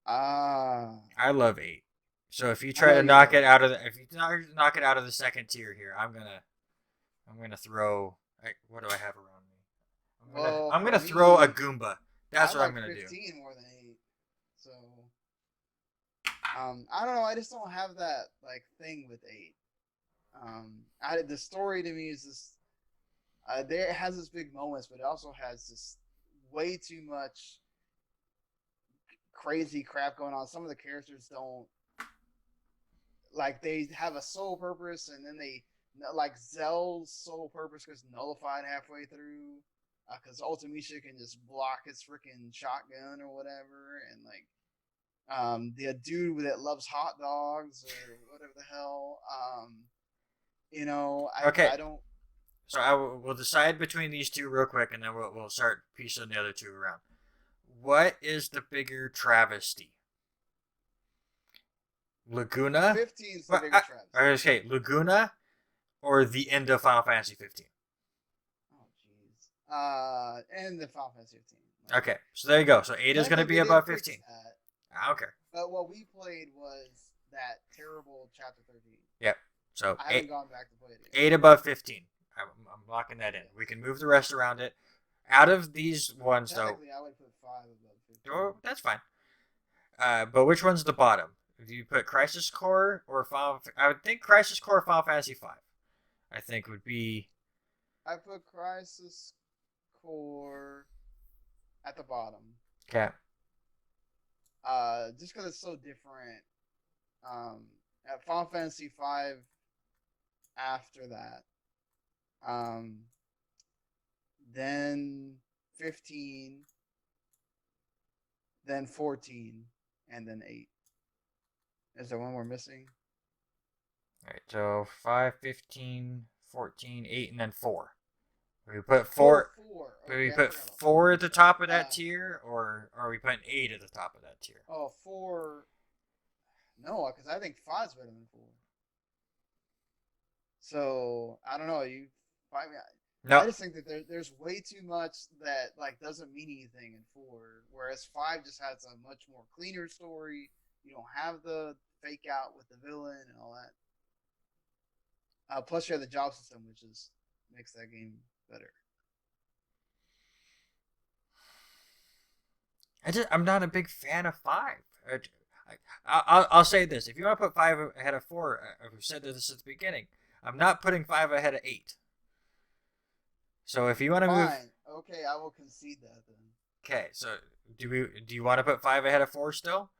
Ah, I love 8. So if you I try know to you knock do. it out of the if you knock it out of the second tier here, I'm gonna throw. What do I have around me? Well, I'm for gonna throw a me, Goomba I That's what I'm like gonna do. 15 more than 8. So, I don't know. I just don't have that like thing with 8. The story to me is this. There it has its big moments, but it also has this way too much crazy crap going on. Some of the characters don't like they have a sole purpose, and then they like Zell's sole purpose gets nullified halfway through because Ultimisha can just block his freaking shotgun or whatever, and like the dude that loves hot dogs or whatever the hell. You know, Okay, I don't. so we'll decide between these two real quick, and then we'll start piecing the other two around. What is the bigger travesty? Laguna? 15's the Well, bigger travesty. I was say Laguna or the end of Final Fantasy 15. Oh jeez. And the Final Fantasy 15. Like, Okay, so there you go. So 8 is going to luckily be they did above fix 15. that. I don't care. But what we played was that terrible chapter 13. Yep. So I 8, haven't gone back to play it again. 8 above 15. I'm locking that in. Yes. We can move the rest around it. Out of these ones, though, Technically, I would put 5 above 15. oh, that's fine. But which one's the bottom? Do you put Crisis Core or Final? I would think Crisis Core or Final Fantasy 5. I think would be. I put Crisis Core at the bottom. Okay. Just because it's so different. At Final Fantasy 5 after that. Um, then 15, then 14, and then 8. Is there one we're missing? All right. So 5, 15, 14, 8, and then 4. We put Oh, 4. 4. We Okay, I put forgot about 4 at the top of 4. that tier, or are we putting 8 at the top of that tier? Oh, 4. No, because I think 5's better than 4. So I don't know. You find me. No. I just think that there's way too much that like doesn't mean anything in 4, whereas 5 just has a much more cleaner story. You don't have the fake out with the villain and all that. Plus, you have the job system, which is makes that game better. I'm not a big fan of 5. I'll say this: if you want to put 5 ahead of 4, I've said this at the beginning. I'm not putting 5 ahead of 8. So if you want to move, Fine. Okay, I will concede that then. okay. So do you want to put 5 ahead of 4 still?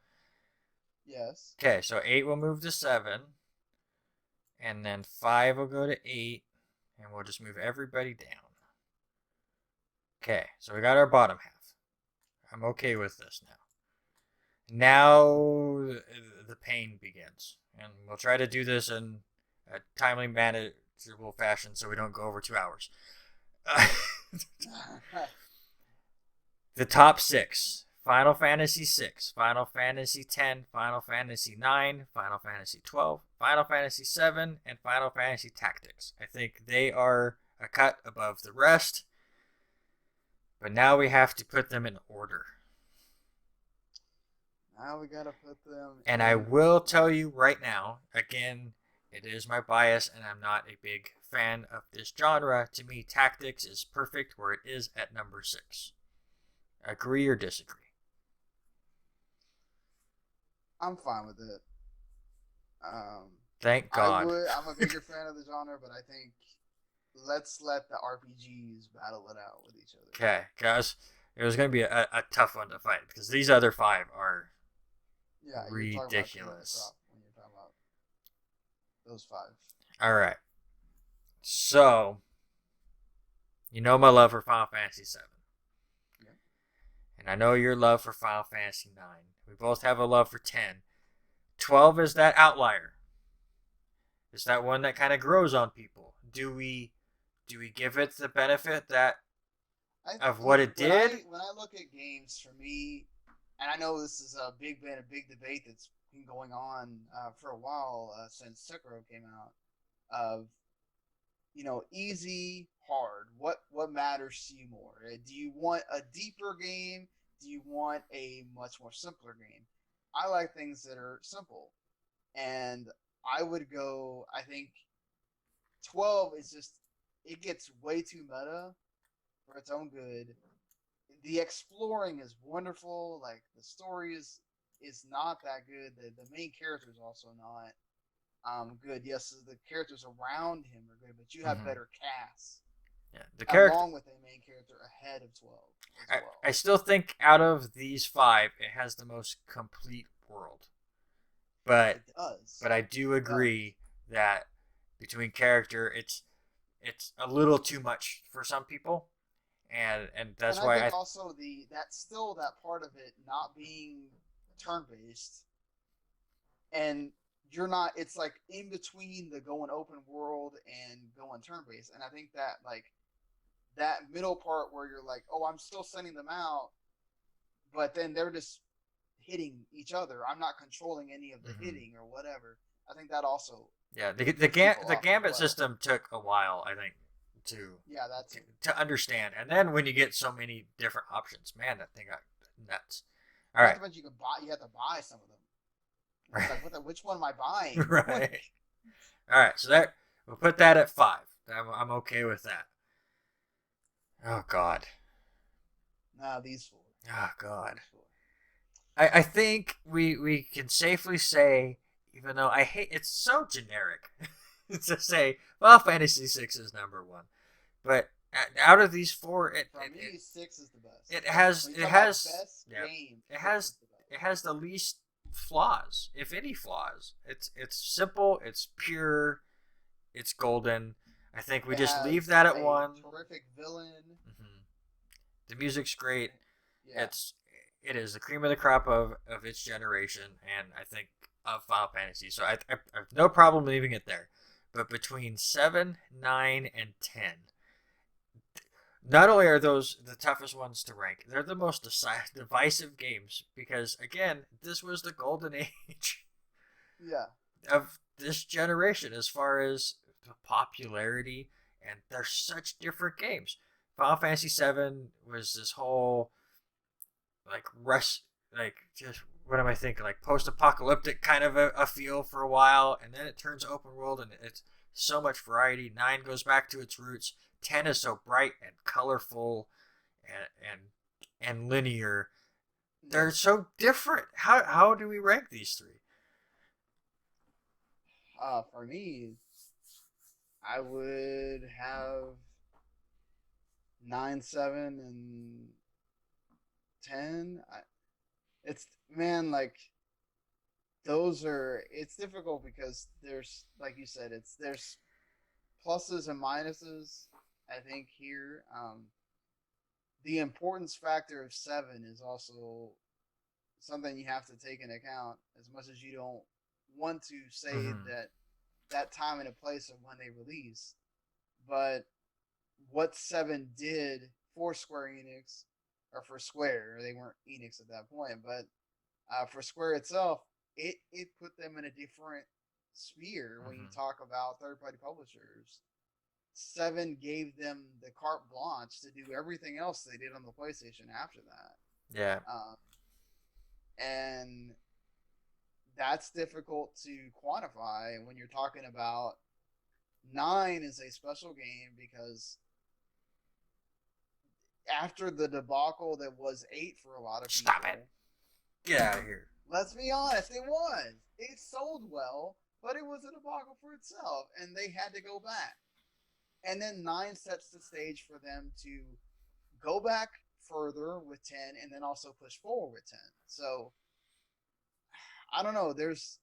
Yes. Okay, so 8 will move to 7, and then 5 will go to 8, and we'll just move everybody down. Okay, so we got our bottom half. I'm okay with this now. Now the pain begins, and we'll try to do this in a timely, manageable fashion so we don't go over 2 hours. The top 6: Final Fantasy 6, Final Fantasy 10, Final Fantasy 9, Final Fantasy 12, Final Fantasy 7, and Final Fantasy Tactics. I think they are a cut above the rest, but now we have to put them in order. Now we gotta put them. And I will tell you right now, again, it is my bias, and I'm not a big fan of this genre. To me, Tactics is perfect where it is at number 6. Agree or disagree? I'm fine with it. Thank God. I'm a bigger fan of the genre, but I think let's let the RPGs battle it out with each other. Okay, guys, it was going to be a tough one to fight because these other 5 are ridiculous. When you're talking about those 5. All right. So, you know my love for Final Fantasy 7. Yeah. And I know your love for Final Fantasy 9. We both have a love for 10. 12 is that outlier. It's that one that kind of grows on people. Do we give it the benefit that of what it did? When I look at games, for me, and I know this is been a big debate that's been going on for a while since Sekiro came out. Of easy, hard. What matters to you more? Do you want a deeper game? Do you want a much more simpler game? I like things that are simple, and I would go. I think 12 is just it gets way too meta for its own good. the exploring is wonderful. Like the story is not that good. The main character is also not good. Yes, the characters around him are good, but you have Mm-hmm. better casts Yeah, the character. along with a main character ahead of 12 as I well. still think out of these five, it has the most complete world. But It does. I do It does. agree that between character, it's a little too much for some people, and And that's I why think I. also that's still that part of it not being turn based, and you're not. It's like in between the going open world and going turn based, and I think that like that middle part where you're like, oh, I'm still sending them out, but then they're just hitting each other. I'm not controlling any of the Mm-hmm. hitting or whatever. I think that also Yeah, puts people the off as gambit well. system took a while, I think, to Yeah, that too. to understand, and then when you get so many different options, man, that thing got nuts. All Not right, to mention you can buy. You have to buy some of them. It's like, what the? Which one am I buying? right, Like, all right. So that we'll put that at five. I'm okay with that. Oh God, nah, these four. oh God. These four. I think we can safely say, even though I hate it's so generic to say, well, Fantasy Six is number one, but out of these four, For me, six is the best. When you it talk about has best yeah game, it six has is the best. it has the least flaws, if any flaws. It's simple, it's pure, it's golden. I think we It just leave has that at a one. terrific villain. Mm-hmm. The music's great. Yeah, It's it is the cream of the crop of its generation, and I think of Final Fantasy. So I have no problem leaving it there. But between 7, 9, and 10, not only are those the toughest ones to rank, they're the most divisive games because again, this was the golden age yeah. of this generation as far as the popularity, and they're such different games. Final Fantasy VII was this whole like rush, like just what am I thinking? Like post-apocalyptic kind of a feel for a while, and then it turns open world, and it's so much variety. 9 goes back to its roots. 10 is so bright and colorful, and linear. Yeah. They're so different. How do we rank these three? For me, I would have 9, 7, and 10. It's man, like those are. It's difficult because there's, like you said, there's pluses and minuses. I think here, the importance factor of 7 is also something you have to take into account. As much as you don't want to say Mm-hmm. that time and a place of when they release, but what 7 did for Square Enix, or for Square, they weren't Enix at that point, but for Square itself, it put them in a different sphere when you Mm-hmm. talk about third party publishers. 7 gave them the carte blanche to do everything else they did on the PlayStation after that. Yeah. And that's difficult to quantify when you're talking about 9 is a special game because after the debacle that was 8 for a lot of Stop it. people, Get out of here. let's be honest, it was. It sold well, but it was a debacle for itself, and they had to go back. And then 9 sets the stage for them to go back further with 10 and then also push forward with 10. So I don't know. There's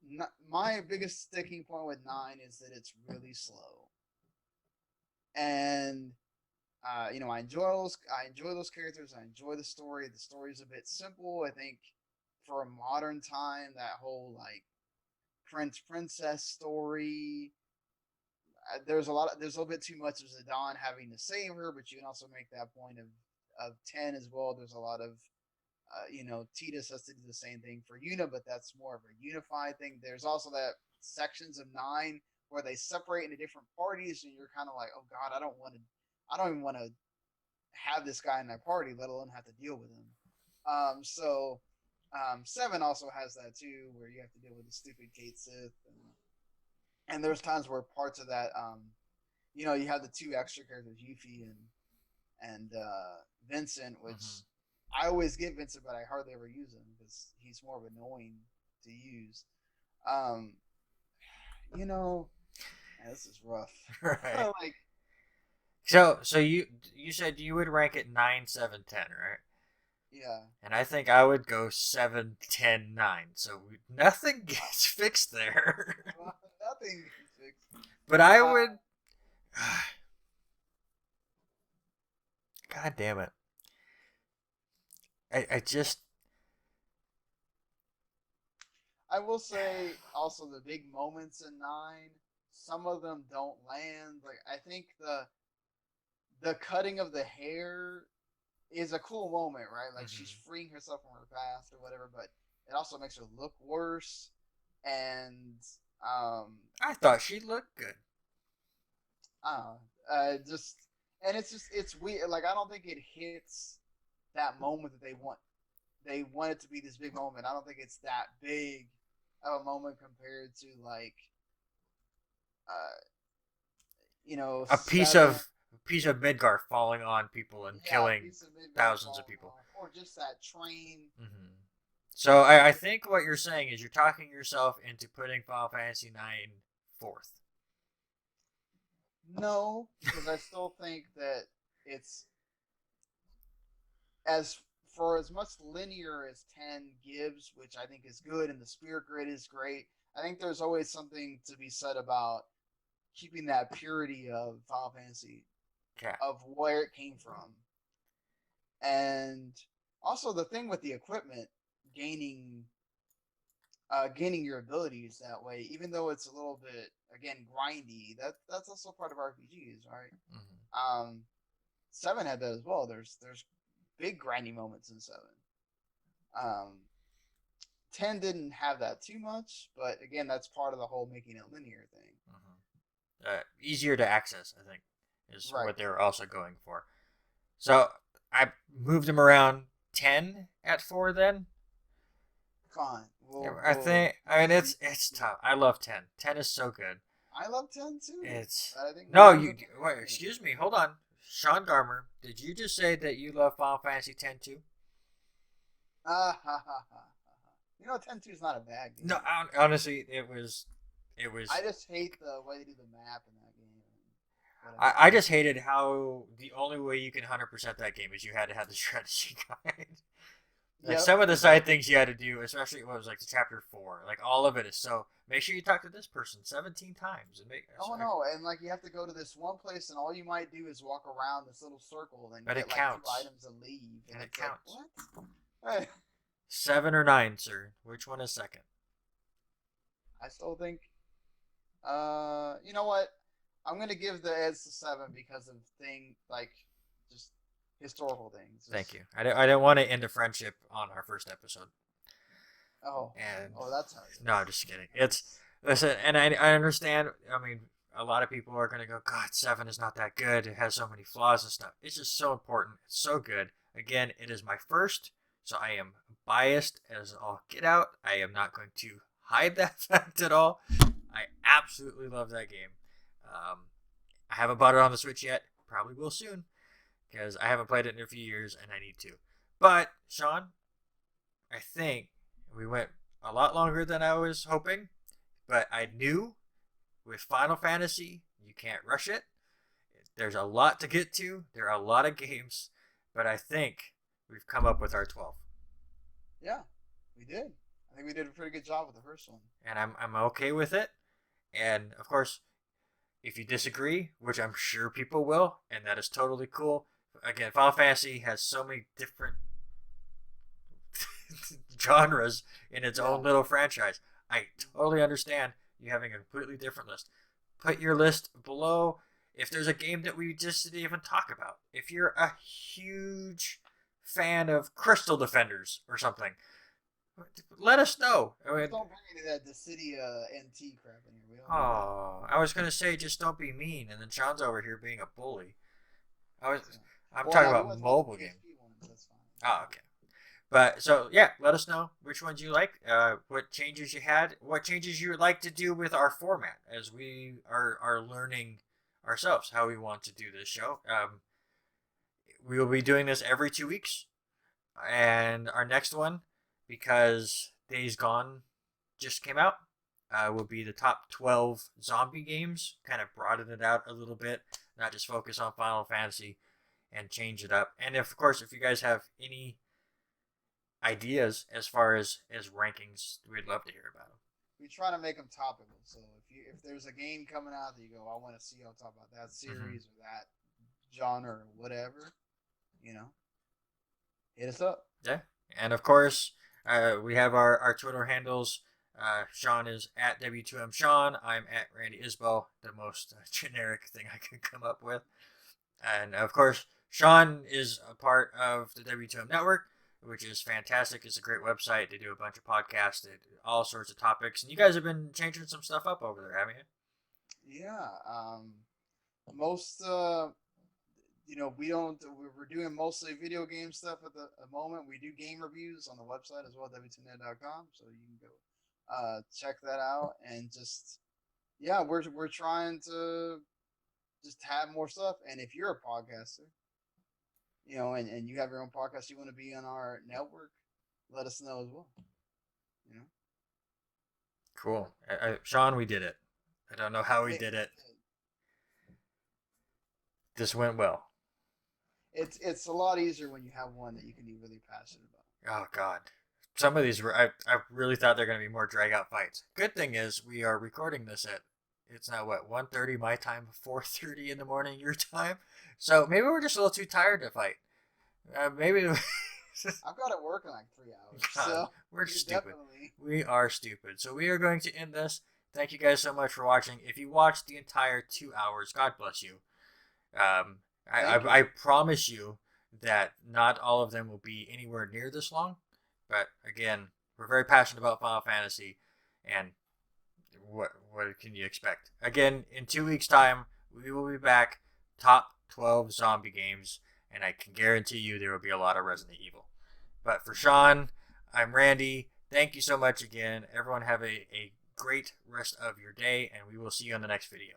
not, my biggest sticking point with 9 is that it's really slow. And I enjoy those characters. I enjoy the story. The story is a bit simple. I think for a modern time, that whole like prince princess story. There's a little bit too much of Zidane having to save her, but you can also make that point of 10 as well. There's a lot of Titus has to do the same thing for Una, but that's more of a unified thing. There's also that sections of 9 where they separate into different parties, and you're kind of like, oh god, I don't even want to have this guy in my party, let alone have to deal with him. So 7 also has that too, where you have to deal with the stupid Kate Sith, and there's times where parts of that, you have the two extra characters, Yuffie and Vincent, which Mm-hmm. I always get Vincent, but I hardly ever use him because he's more of annoying to use. Um, you know, man, this is rough. Right. Like, So you said you would rank it 9, 7, 10, right? yeah, And I think I would go 7, 10, 9. So nothing gets fixed there. nothing is fixed. But I Uh, would. God damn it. I just. I will say also the big moments in nine. Some of them don't land. Like I think the cutting of the hair is a cool moment, right? Like she's Mhm. freeing herself from her past or whatever, but it also makes her look worse. And um, I thought she looked good. I don't know, just and it's just it's weird. Like I don't think it hits that moment that they want. They want it to be this big moment. I don't think it's that big of a moment compared to like uh, A piece seven. of a piece of Midgar falling on people and Yeah, a killing piece of Midgard thousands of falling people. off, or just that train. Hmm. So I think what you're saying is you're talking yourself into putting Final Fantasy 9 fourth. No, because I still think that it's as for as much linear as 10 gives, which I think is good, and the spirit grid is great. I think there's always something to be said about keeping that purity of Final Fantasy, Okay. of where it came from, and also the thing with the equipment gaining gaining your abilities that way, even though it's a little bit again grindy. That's also part of RPGs, right? Hmm. Seven had that as well. There's big grindy moments in seven. Um, 10 didn't have that too much, but again, that's part of the whole making it linear thing. Easier to access, I think, is Right. what they were also going for. So I moved him around 10 at 4 then. Fine. I think, I mean, You, it's yeah. tough. I love 10. 10 is so good. I love 10 too. It's But I think no, 9's a you better wait. game. Excuse me. Hold on, Sean Garmer. Did you just say that you love Final Fantasy X too? Ah, ha, ha, ha, ha. 10 2 is not a bad No, game. honestly, it I was. just hate the way they do the map in that game and whatever. I just hated how the only way you can 100% that game is you had to have the strategy guide. Like Yep, some of the side exactly. things you had to do, especially what was like the chapter 4, like all of it is so. Make sure you talk to this person 17 times and make. Oh no, and like you have to go to this one place, and all you might do is walk around this little circle and But it get like two counts, items and leave, and and it it's like counts. what? 7 or 9, sir. Which one is second? I still think, you know what? I'm gonna give the edge to seven because of thing like just historical things. Thank Just you. I didn't want to end a friendship on our first episode. oh, And that's how it no, I'm is. just kidding. It's That's listen, and I understand. I mean, a lot of people are gonna go, God, 7 is not that good. It has so many flaws and stuff. It's just so important. It's so good. Again, it is my first, so I am biased as all get out. I am not going to hide that fact at all. I absolutely love that game. Um, I haven't bought it on the Switch yet. Probably will soon because I haven't played it in a few years and I need to. But Sean, I think we went a lot longer than I was hoping, but I knew with Final Fantasy, you can't rush it. There's a lot to get to. There are a lot of games, but I think we've come up with our 12. yeah, we did. I think we did a pretty good job with the first one. And I'm okay with it. And of course, if you disagree, which I'm sure people will, and that is totally cool. Again, Final Fantasy has so many different genres in its Yeah, own little franchise. I totally understand you having a completely different list. Put your list below. If there's a game that we just didn't even talk about, if you're a huge fan of Crystal Defenders or something, let us know. I just mean, don't bring any of that Dissidia NT crap in here. We don't need that. oh, I was gonna say just don't be mean, and then Sean's over here being a bully. I was, So, I'm well, talking now if you about want to talk about mobile the game. PSP ones, that's fine. Oh, okay. But so yeah, let us know which ones you like, what changes you had, what changes you would like to do with our format as we are learning ourselves how we want to do this show. we will be doing this every 2 weeks. And our next one, because Days Gone just came out, will be the top 12 zombie games. Kind of broaden it out a little bit, not just focus on Final Fantasy and change it up. And of course, if you guys have any ideas as far as rankings, we'd love to hear about them. We try to make them topical. So if there's a game coming out that you go, I want to see y'all talk about that Mm-hmm. series or that genre or whatever, you know, hit us up. Yeah, and of course, we have our Twitter handles. Sean is at W2M Sean. I'm at Randy Isbell, the most generic thing I could come up with. And of course, Sean is a part of the W2M network, which is fantastic. It's a great website. They do a bunch of podcasts, they do all sorts of topics. And you guys have been changing some stuff up over there, haven't you? Yeah. Most we don't. We're doing mostly video game stuff at the moment. We do game reviews on the website as well, w2net.com, so you can go check that out. And just yeah, we're trying to just have more stuff. And if you're a podcaster, and you have your own podcast, you want to be on our network, let us know as well. You know, Cool. Sean, we did it. I don't know how we it, did it. This went well. it's a lot easier when you have one that you can be really passionate about. Oh God, some of these were I really thought they're gonna be more drag out fights. Good thing is we are recording this at it's now what 1:30 my time, 4:30 in the morning your time. So maybe we're just a little too tired to fight. Maybe I've got to work in like 3 hours, God, so we're you're stupid. definitely We are stupid. So we are going to end this. Thank you guys so much for watching. If you watched the entire 2 hours, God bless you. Um, thank you. I promise you that not all of them will be anywhere near this long. But again, we're very passionate about Final Fantasy, and what can you expect? Again, in 2 weeks' time, we will be back. Top 12 zombie games, and I can guarantee you there will be a lot of Resident Evil. But for Sean, I'm Randy. Thank you so much again. Everyone have a great rest of your day, and we will see you on the next video.